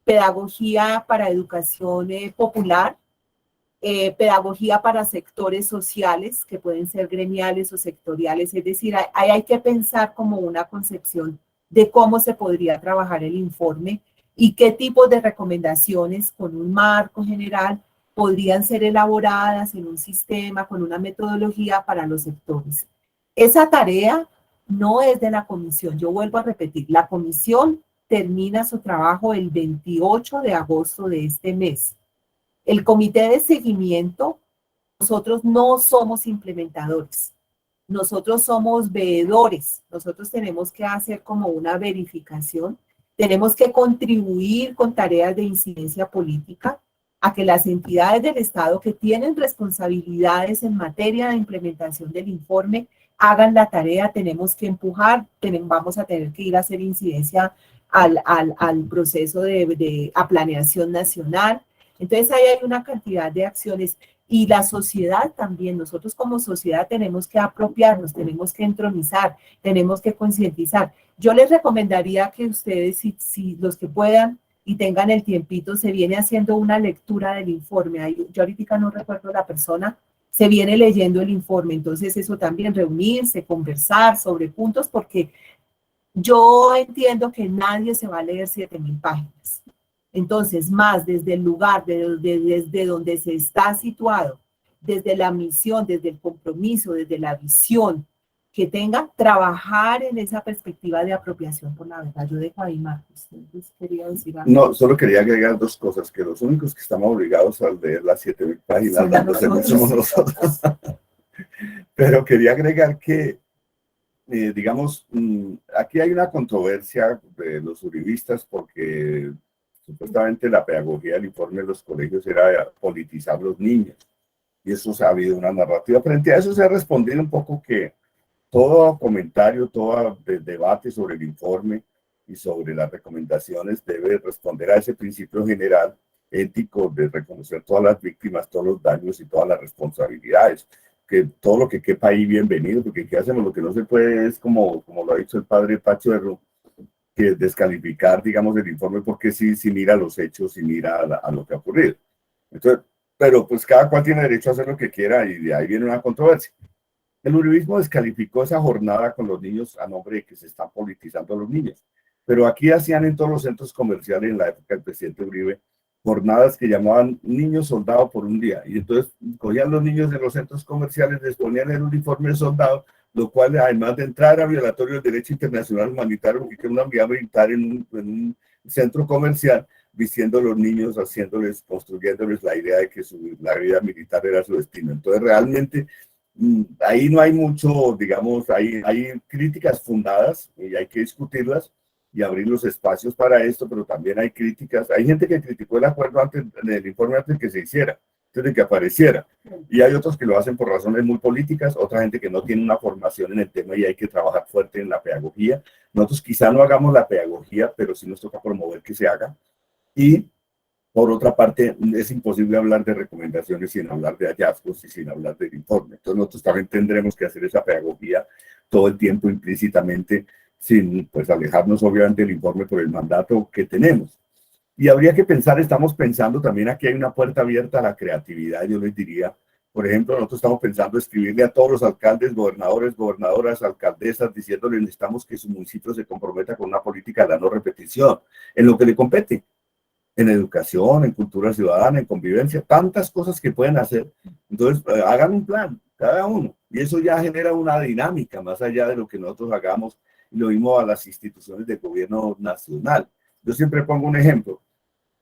pedagogía para educación popular, pedagogía para sectores sociales que pueden ser gremiales o sectoriales, es decir, ahí hay que pensar como una concepción de cómo se podría trabajar el informe y qué tipos de recomendaciones con un marco general podrían ser elaboradas en un sistema con una metodología para los sectores. Esa tarea no es de la comisión, yo vuelvo a repetir, la comisión termina su trabajo el 28 de agosto de este mes. El comité de seguimiento, nosotros no somos implementadores, nosotros somos veedores, nosotros tenemos que hacer como una verificación. Tenemos que contribuir con tareas de incidencia política a que las entidades del Estado que tienen responsabilidades en materia de implementación del informe hagan la tarea. Tenemos que empujar, vamos a tener que ir a hacer incidencia al proceso de planeación nacional. Entonces ahí hay una cantidad de acciones y la sociedad también, nosotros como sociedad tenemos que apropiarnos, tenemos que entronizar, tenemos que concientizar. Yo les recomendaría que ustedes, si los que puedan y tengan el tiempito, se viene haciendo una lectura del informe. Yo ahorita no recuerdo la persona, se viene leyendo el informe, entonces eso también, reunirse, conversar sobre puntos, porque Yo entiendo que nadie se va a leer 7.000 páginas. Entonces, más desde el lugar, desde donde se está situado, desde la misión, desde el compromiso, desde la visión que tenga, trabajar en esa perspectiva de apropiación por la verdad. Yo dejo ahí, Marcos. Entonces, quería decir algo. No, solo quería agregar dos cosas, que los únicos que estamos obligados a leer las 7.000 páginas somos nosotros. Pero quería agregar que, digamos, aquí hay una controversia de los uribistas porque supuestamente la pedagogía del informe de los colegios era politizar los niños. Y eso ha habido una narrativa. Frente a eso se ha respondido un poco que todo comentario, todo debate sobre el informe y sobre las recomendaciones debe responder a ese principio general ético de reconocer todas las víctimas, todos los daños y todas las responsabilidades. Que todo lo que quepa ahí, bienvenido, porque ¿qué hacemos? Lo que no se puede es, como lo ha dicho el padre Pacho Erro, que descalificar, digamos, el informe porque sí mira los hechos y mira a lo que ha ocurrido. Entonces, pero pues cada cual tiene derecho a hacer lo que quiera y de ahí viene una controversia. El uribismo descalificó esa jornada con los niños a nombre de que se están politizando a los niños. Pero aquí hacían en todos los centros comerciales en la época del presidente Uribe jornadas que llamaban niños soldado por un día. Y entonces cogían los niños de los centros comerciales, les ponían el uniforme de soldado, lo cual además de entrar era violatorio del derecho internacional humanitario, porque era una unidad militar en un centro comercial, vistiendo a los niños, construyéndoles la idea de que la vida militar era su destino. Entonces realmente ahí no hay mucho, digamos, hay críticas fundadas y hay que discutirlas y abrir los espacios para esto, pero también hay críticas. Hay gente que criticó el acuerdo antes del informe antes de que se hiciera, antes de que apareciera. Y hay otros que lo hacen por razones muy políticas, otra gente que no tiene una formación en el tema y hay que trabajar fuerte en la pedagogía. Nosotros quizá no hagamos la pedagogía, pero sí nos toca promover que se haga. Y por otra parte, es imposible hablar de recomendaciones sin hablar de hallazgos y sin hablar del informe. Entonces nosotros también tendremos que hacer esa pedagogía todo el tiempo implícitamente, sin pues alejarnos obviamente del informe por el mandato que tenemos. Y habría que pensar, estamos pensando también aquí hay una puerta abierta a la creatividad, yo les diría. Por ejemplo, nosotros estamos pensando escribirle a todos los alcaldes, gobernadores, gobernadoras, alcaldesas, diciéndoles necesitamos que su municipio se comprometa con una política de la no repetición, en lo que le compete. En educación, en cultura ciudadana, en convivencia, tantas cosas que pueden hacer. Entonces, hagan un plan, cada uno. Y eso ya genera una dinámica más allá de lo que nosotros hagamos y lo mismo a las instituciones de gobierno nacional. Yo siempre pongo un ejemplo.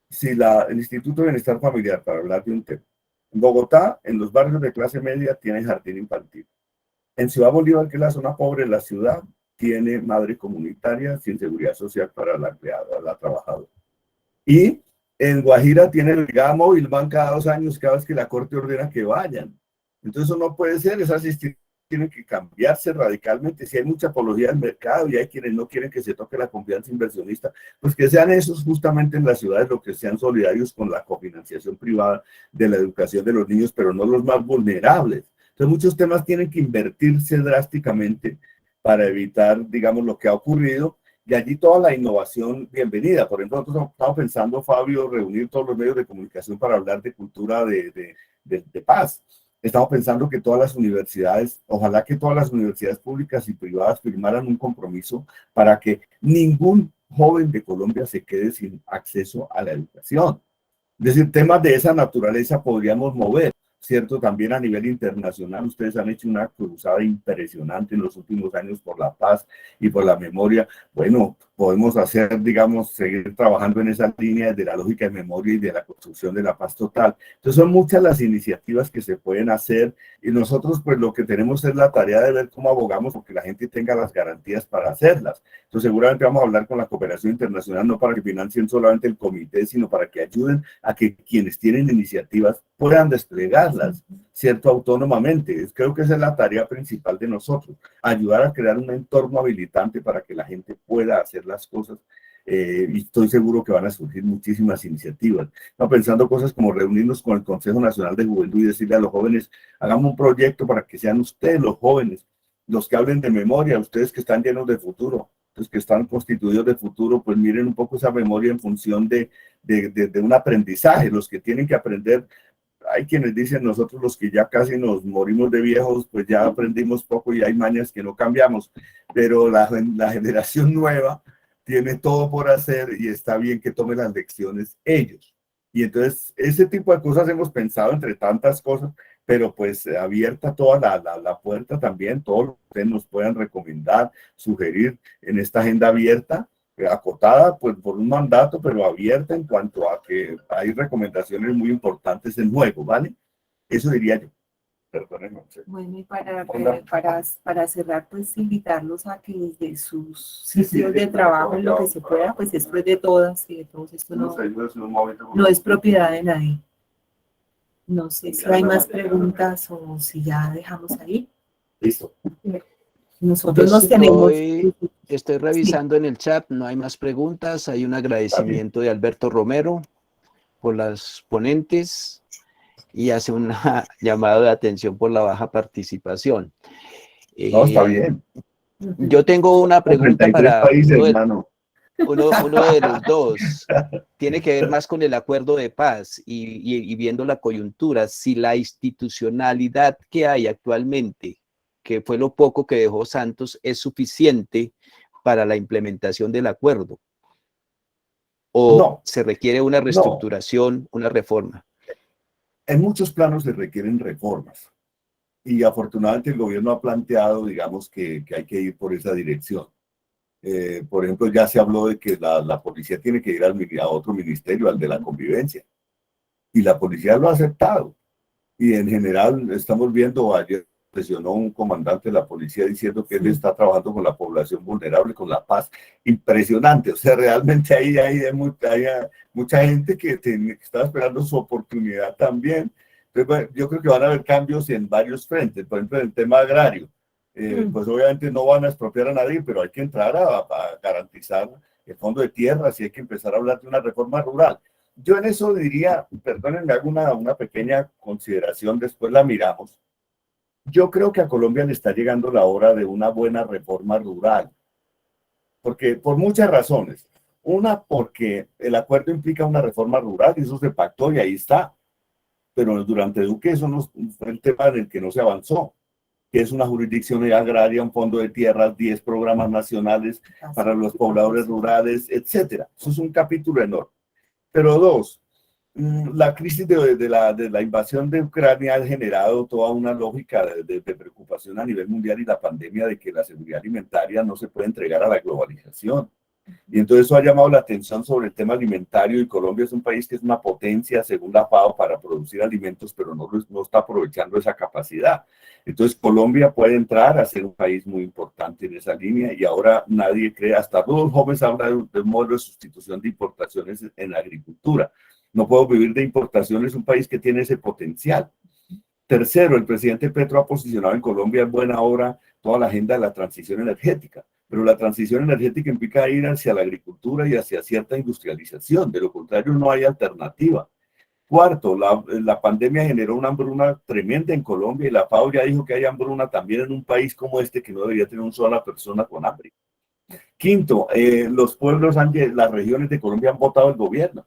Si el Instituto de Bienestar Familiar, para hablar de un tema, en Bogotá, en los barrios de clase media, tiene jardín infantil. En Ciudad Bolívar, que es la zona pobre de la ciudad, tiene madre comunitaria sin seguridad social para la empleada, la trabajadora. Y en Guajira tienen brigada móvil, van cada 2 años, cada vez que la Corte ordena que vayan. Entonces eso no puede ser, esas instituciones tienen que cambiarse radicalmente. Si hay mucha apología del mercado y hay quienes no quieren que se toque la confianza inversionista, pues que sean esos justamente en las ciudades los que sean solidarios con la cofinanciación privada de la educación de los niños, pero no los más vulnerables. Entonces muchos temas tienen que invertirse drásticamente para evitar, digamos, lo que ha ocurrido. Y allí toda la innovación bienvenida. Por ejemplo, nosotros estamos pensando, Fabio, reunir todos los medios de comunicación para hablar de cultura de paz. Estamos pensando que todas las universidades, ojalá que todas las universidades públicas y privadas firmaran un compromiso para que ningún joven de Colombia se quede sin acceso a la educación. Es decir, temas de esa naturaleza podríamos mover, ¿cierto? También a nivel internacional, ustedes han hecho una cruzada impresionante en los últimos años por la paz y por la memoria. Bueno, podemos hacer, digamos, seguir trabajando en esa línea de la lógica de memoria y de la construcción de la paz total. Entonces son muchas las iniciativas que se pueden hacer y nosotros pues lo que tenemos es la tarea de ver cómo abogamos porque la gente tenga las garantías para hacerlas. Entonces seguramente vamos a hablar con la cooperación internacional no para que financien solamente el comité, sino para que ayuden a que quienes tienen iniciativas puedan desplegarlas, ¿cierto? Autónomamente. Creo que esa es la tarea principal de nosotros, ayudar a crear un entorno habilitante para que la gente pueda hacer las cosas y estoy seguro que van a surgir muchísimas iniciativas. Estamos pensando cosas como reunirnos con el Consejo Nacional de Juventud y decirle a los jóvenes, hagamos un proyecto para que sean ustedes los jóvenes, los que hablen de memoria, ustedes que están llenos de futuro, los que están constituidos de futuro, pues miren un poco esa memoria en función de un aprendizaje, los que tienen que aprender hay quienes dicen nosotros los que ya casi nos morimos de viejos, pues ya aprendimos poco y hay mañas que no cambiamos, pero la generación nueva tiene todo por hacer y está bien que tomen las lecciones ellos. Y entonces ese tipo de cosas hemos pensado entre tantas cosas, pero pues abierta toda la puerta también, todo lo que ustedes nos puedan recomendar, sugerir en esta agenda abierta, acotada pues por un mandato, pero abierta en cuanto a que hay recomendaciones muy importantes en juego, ¿vale? Eso diría yo. Perdónenme. Bueno, y para cerrar, pues invitarlos a que desde sus sitios de trabajo, en lo que se pueda, pues esto es de todas y de todos, esto no es propiedad de nadie. No sé si hay más preguntas o si ya dejamos ahí. Listo. Nosotros nos tenemos... Estoy revisando en el chat, no hay más preguntas, hay un agradecimiento de Alberto Romero por las ponentes y hace una llamada de atención por la baja participación. No, está bien. Yo tengo una pregunta para países, uno de los dos. Tiene que ver más con el acuerdo de paz y viendo la coyuntura, si la institucionalidad que hay actualmente, que fue lo poco que dejó Santos, es suficiente para la implementación del acuerdo, o no, se requiere una reestructuración, una reforma. En muchos planos se requieren reformas y afortunadamente el gobierno ha planteado, digamos, que hay que ir por esa dirección. Por ejemplo, ya se habló de que la policía tiene que ir a otro ministerio, al de la convivencia, y la policía lo ha aceptado. Y en general estamos viendo, ayer presionó un comandante de la policía diciendo que él está trabajando con la población vulnerable, con la paz. Impresionante. O sea, realmente ahí hay mucha gente que estaba esperando su oportunidad también. Entonces, bueno, yo creo que van a haber cambios en varios frentes. Por ejemplo, en el tema agrario. Pues obviamente no van a expropiar a nadie, pero hay que entrar a garantizar el fondo de tierras y hay que empezar a hablar de una reforma rural. Yo en eso diría, perdónenme, hago una pequeña consideración, después la miramos. Yo creo que a Colombia le está llegando la hora de una buena reforma rural, porque por muchas razones. Una, porque el acuerdo implica una reforma rural y eso se pactó y ahí está. Pero durante Duque eso no fue el tema en el que no se avanzó, que es una jurisdicción agraria, un fondo de tierras, 10 programas nacionales para los pobladores rurales, etcétera. Eso es un capítulo enorme. Pero dos, la crisis de la invasión de Ucrania ha generado toda una lógica de preocupación a nivel mundial y la pandemia de que la seguridad alimentaria no se puede entregar a la globalización. Y entonces eso ha llamado la atención sobre el tema alimentario y Colombia es un país que es una potencia, según la FAO, para producir alimentos, pero no está aprovechando esa capacidad. Entonces Colombia puede entrar a ser un país muy importante en esa línea y ahora nadie cree, hasta Rudolf Gómez habla de un modelo de sustitución de importaciones en la agricultura. No puedo vivir de importaciones, es un país que tiene ese potencial. Tercero, el presidente Petro ha posicionado en Colombia en buena hora toda la agenda de la transición energética, pero la transición energética implica ir hacia la agricultura y hacia cierta industrialización, de lo contrario no hay alternativa. Cuarto, la pandemia generó una hambruna tremenda en Colombia y la FAO ya dijo que hay hambruna también en un país como este que no debería tener una sola persona con hambre. Quinto, los pueblos, las regiones de Colombia han votado el gobierno.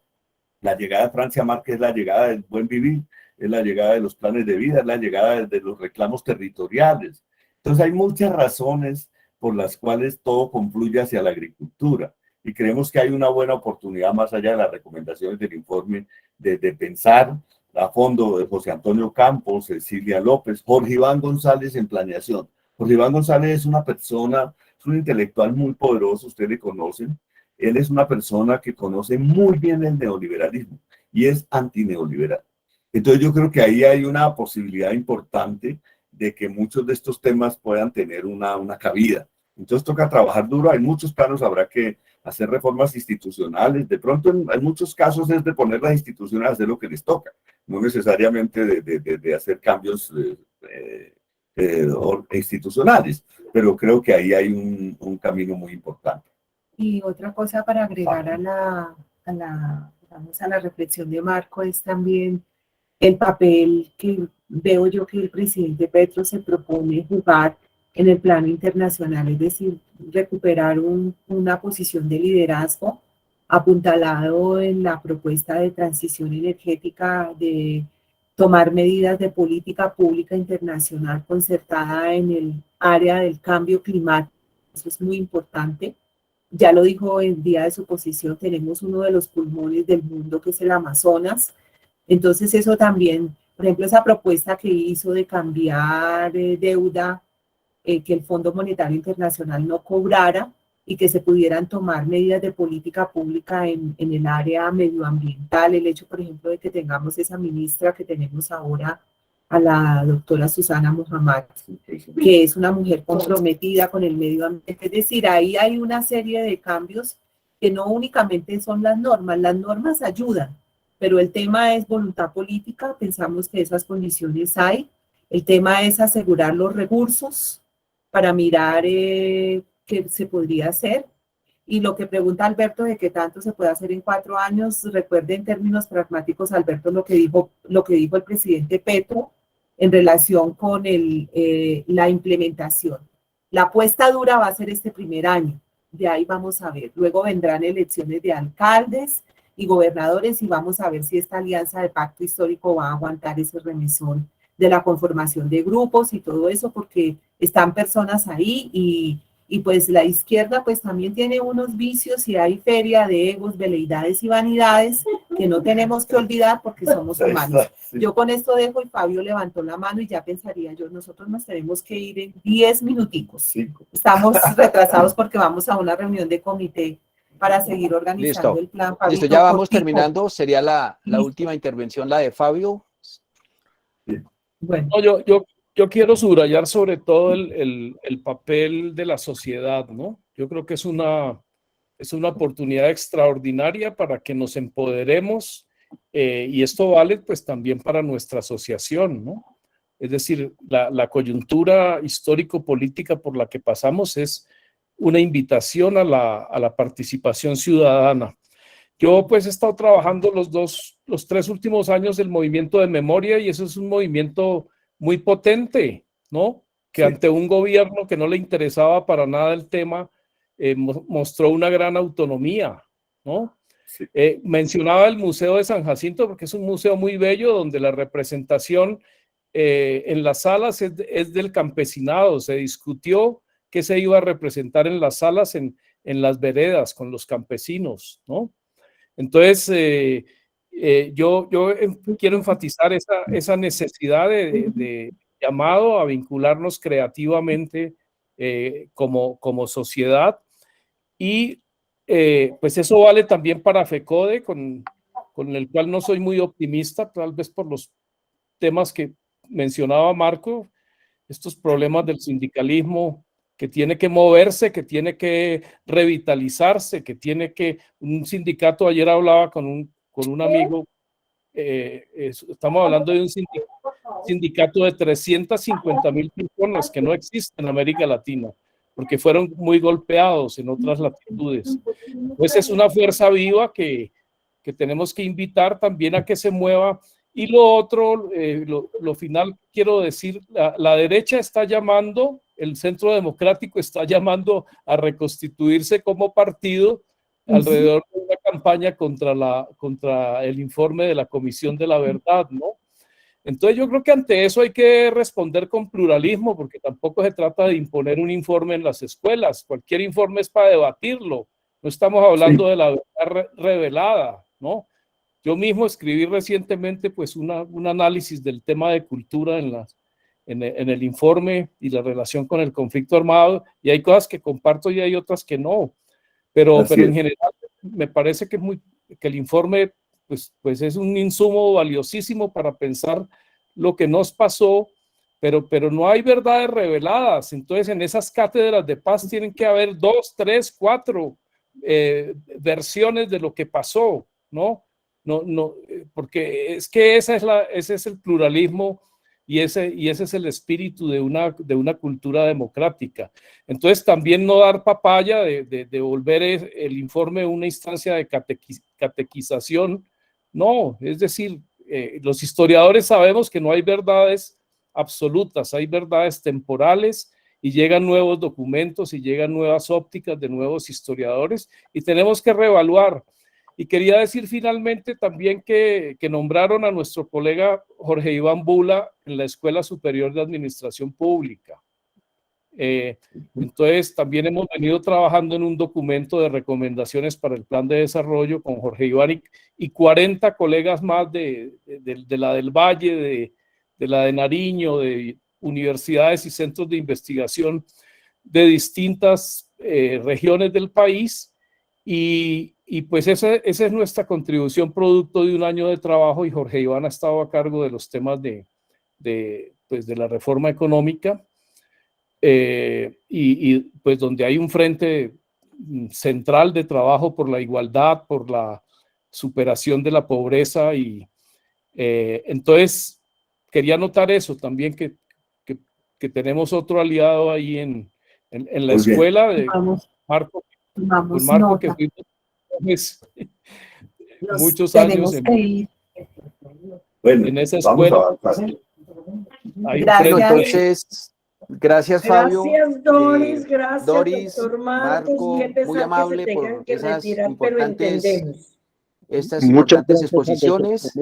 La llegada de Francia Márquez es la llegada del buen vivir, es la llegada de los planes de vida, es la llegada de los reclamos territoriales. Entonces hay muchas razones por las cuales todo confluye hacia la agricultura y creemos que hay una buena oportunidad más allá de las recomendaciones del informe de pensar a fondo de José Antonio Campos, Cecilia López, Jorge Iván González en planeación. Jorge Iván González es una persona, es un intelectual muy poderoso, ustedes le conocen. Él es una persona que conoce muy bien el neoliberalismo y es antineoliberal. Entonces yo creo que ahí hay una posibilidad importante de que muchos de estos temas puedan tener una cabida. Entonces toca trabajar duro, hay muchos planos, habrá que hacer reformas institucionales, de pronto en muchos casos es de poner las instituciones a hacer lo que les toca, no necesariamente de hacer cambios institucionales, pero creo que ahí hay un camino muy importante. Y otra cosa para agregar a la reflexión de Marco es también el papel que veo yo que el presidente Petro se propone jugar en el plano internacional, es decir, recuperar una posición de liderazgo apuntalado en la propuesta de transición energética de tomar medidas de política pública internacional concertada en el área del cambio climático. Eso es muy importante. Ya lo dijo el día de su posición, tenemos uno de los pulmones del mundo que es el Amazonas. Entonces eso también, por ejemplo, esa propuesta que hizo de cambiar deuda, que el Fondo Monetario Internacional no cobrara y que se pudieran tomar medidas de política pública en el área medioambiental. El hecho, por ejemplo, de que tengamos esa ministra que tenemos ahora, a la doctora Susana Muhammad, que es una mujer comprometida con el medio ambiente. Es decir, ahí hay una serie de cambios que no únicamente son las normas ayudan, pero el tema es voluntad política, pensamos que esas condiciones hay. El tema es asegurar los recursos para mirar qué se podría hacer. Y lo que pregunta Alberto de qué tanto se puede hacer en 4 años, recuerde en términos pragmáticos, Alberto, lo que dijo el presidente Petro en relación con la implementación. La apuesta dura va a ser este primer año, de ahí vamos a ver. Luego vendrán elecciones de alcaldes y gobernadores y vamos a ver si esta alianza de pacto histórico va a aguantar ese remesón de la conformación de grupos y todo eso, porque están personas ahí y pues la izquierda pues también tiene unos vicios y hay feria de egos, veleidades y vanidades que no tenemos que olvidar porque somos humanos. Yo con esto dejo y Fabio levantó la mano y ya pensaría yo, nosotros nos tenemos que ir en 10 minuticos. Estamos retrasados porque vamos a una reunión de comité para seguir organizando el plan. Listo, ya vamos terminando. Sería la última intervención, la de Fabio. Bueno. No, yo quiero subrayar sobre todo el papel de la sociedad, ¿no? Yo creo que es una oportunidad extraordinaria para que nos empoderemos y esto vale pues también para nuestra asociación, ¿no? Es decir, la coyuntura histórico-política por la que pasamos es una invitación a la participación ciudadana. Yo pues he estado trabajando los 3 últimos años del movimiento de memoria y eso es un movimiento muy potente, ¿no? Que ante un gobierno que no le interesaba para nada el tema, mostró una gran autonomía, ¿no? Sí. Mencionaba el Museo de San Jacinto porque es un museo muy bello donde la representación en las salas es del campesinado. Se discutió qué se iba a representar en las salas en las veredas con los campesinos, ¿no? Entonces, yo quiero enfatizar esa necesidad de llamado a vincularnos creativamente como sociedad y pues eso vale también para FECODE, con el cual no soy muy optimista, tal vez por los temas que mencionaba Marco, estos problemas del sindicalismo que tiene que moverse, que tiene que revitalizarse, que tiene que... Un sindicato, ayer hablaba con un amigo, estamos hablando de un sindicato de 350,000 personas que no existen en América Latina, porque fueron muy golpeados en otras latitudes. Pues es una fuerza viva que tenemos que invitar también a que se mueva. Y lo otro, lo final, quiero decir, la derecha está llamando, el Centro Democrático está llamando a reconstituirse como partido alrededor de una campaña contra el informe de la Comisión de la Verdad, ¿no? Entonces yo creo que ante eso hay que responder con pluralismo, porque tampoco se trata de imponer un informe en las escuelas. Cualquier informe es para debatirlo. No estamos hablando de la verdad revelada, ¿no? Yo mismo escribí recientemente pues un análisis del tema de cultura en el informe y la relación con el conflicto armado, y hay cosas que comparto y hay otras que no, pero en general me parece que el informe pues es un insumo valiosísimo para pensar lo que nos pasó, pero no hay verdades reveladas. Entonces en esas cátedras de paz tienen que haber 2, 3, 4 versiones de lo que pasó, ¿no? No, porque es que ese es el pluralismo y ese es el espíritu de una cultura democrática. Entonces también no dar papaya de volver el informe una instancia de catequización, no, es decir, los historiadores sabemos que no hay verdades absolutas, hay verdades temporales y llegan nuevos documentos y llegan nuevas ópticas de nuevos historiadores y tenemos que reevaluar. Y quería decir finalmente también que nombraron a nuestro colega Jorge Iván Bula en la Escuela Superior de Administración Pública. Entonces, también hemos venido trabajando en un documento de recomendaciones para el plan de desarrollo con Jorge Iván y 40 colegas más de la del Valle, de la de Nariño, de universidades y centros de investigación de distintas regiones del país. Y pues esa es nuestra contribución producto de un año de trabajo, y Jorge Iván ha estado a cargo de los temas pues de la reforma económica, y pues donde hay un frente central de trabajo por la igualdad, por la superación de la pobreza, y entonces quería notar eso también, que tenemos otro aliado ahí en la escuela, de Marco, con Marco, que fuimos muchos años en esa escuela. Bueno, entonces, gracias Fabio. Gracias Doris, gracias Doris, doctor Marcos, Marco, qué pesar muy que amable se tengan por que esas retirar, pero entendemos. estas importantes exposiciones.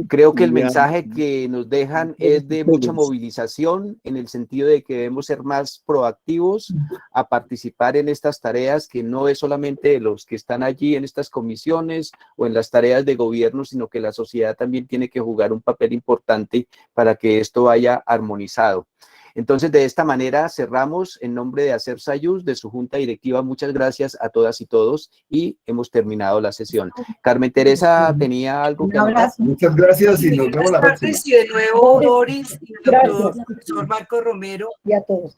Creo que el mensaje que nos dejan es de mucha movilización, en el sentido de que debemos ser más proactivos a participar en estas tareas, que no es solamente de los que están allí en estas comisiones o en las tareas de gobierno, sino que la sociedad también tiene que jugar un papel importante para que esto vaya armonizado. Entonces, de esta manera cerramos en nombre de Acer Sayus, de su junta directiva. Muchas gracias a todas y todos, y hemos terminado la sesión. Carmen Teresa, ¿tenía algo que anotar? Muchas gracias y nos vemos la próxima. Y de nuevo, Doris y doctor profesor Marco Romero, Y a todos.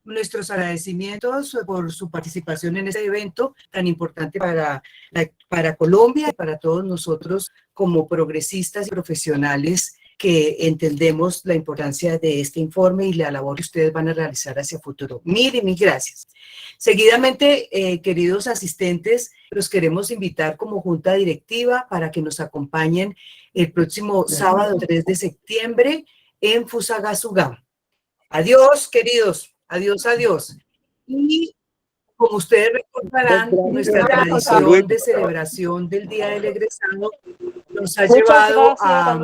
nuestros agradecimientos por su participación en este evento tan importante para Colombia y para todos nosotros como progresistas y profesionales que entendemos la importancia de este informe y la labor que ustedes van a realizar hacia futuro. Mil gracias. Seguidamente, queridos asistentes, los queremos invitar como junta directiva para que nos acompañen el próximo sábado 3 de septiembre en Fusagasugá. Adiós, queridos. Adiós, adiós. Y como ustedes recordarán, nuestra tradición de celebración del Día del Egresado nos ha llevado a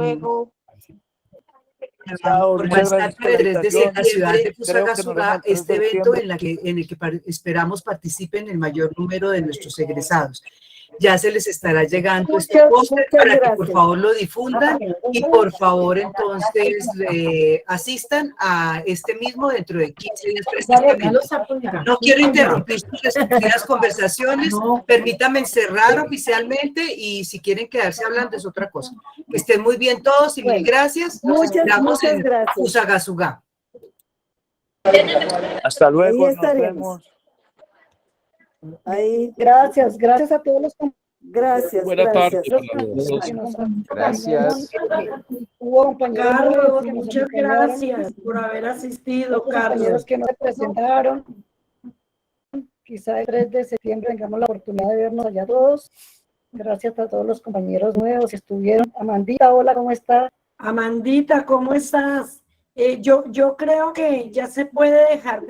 organizar para el 3 de septiembre en la ciudad de Fusagasugá este evento en el que esperamos participen el mayor número de nuestros egresados. Ya se les estará llegando este póster para que por favor lo difundan y por favor entonces asistan a este mismo dentro de 15 días precisamente. No quiero interrumpir sus respectivas conversaciones, permítanme cerrar oficialmente y si quieren quedarse hablando es otra cosa. Que estén muy bien todos y mil gracias. Nos esperamos en Fusagasugá. Hasta luego, Ahí nos vemos. Ahí, gracias a todos los gracias. Buenas tardes. Gracias. Carlos, muchas gracias por haber asistido, Carlos. Que nos presentaron. Quizá el 3 de septiembre tengamos la oportunidad de vernos allá todos. Gracias a todos los compañeros nuevos que estuvieron. Amandita, hola, ¿cómo estás? Amandita, ¿cómo estás? Yo creo que ya se puede dejar de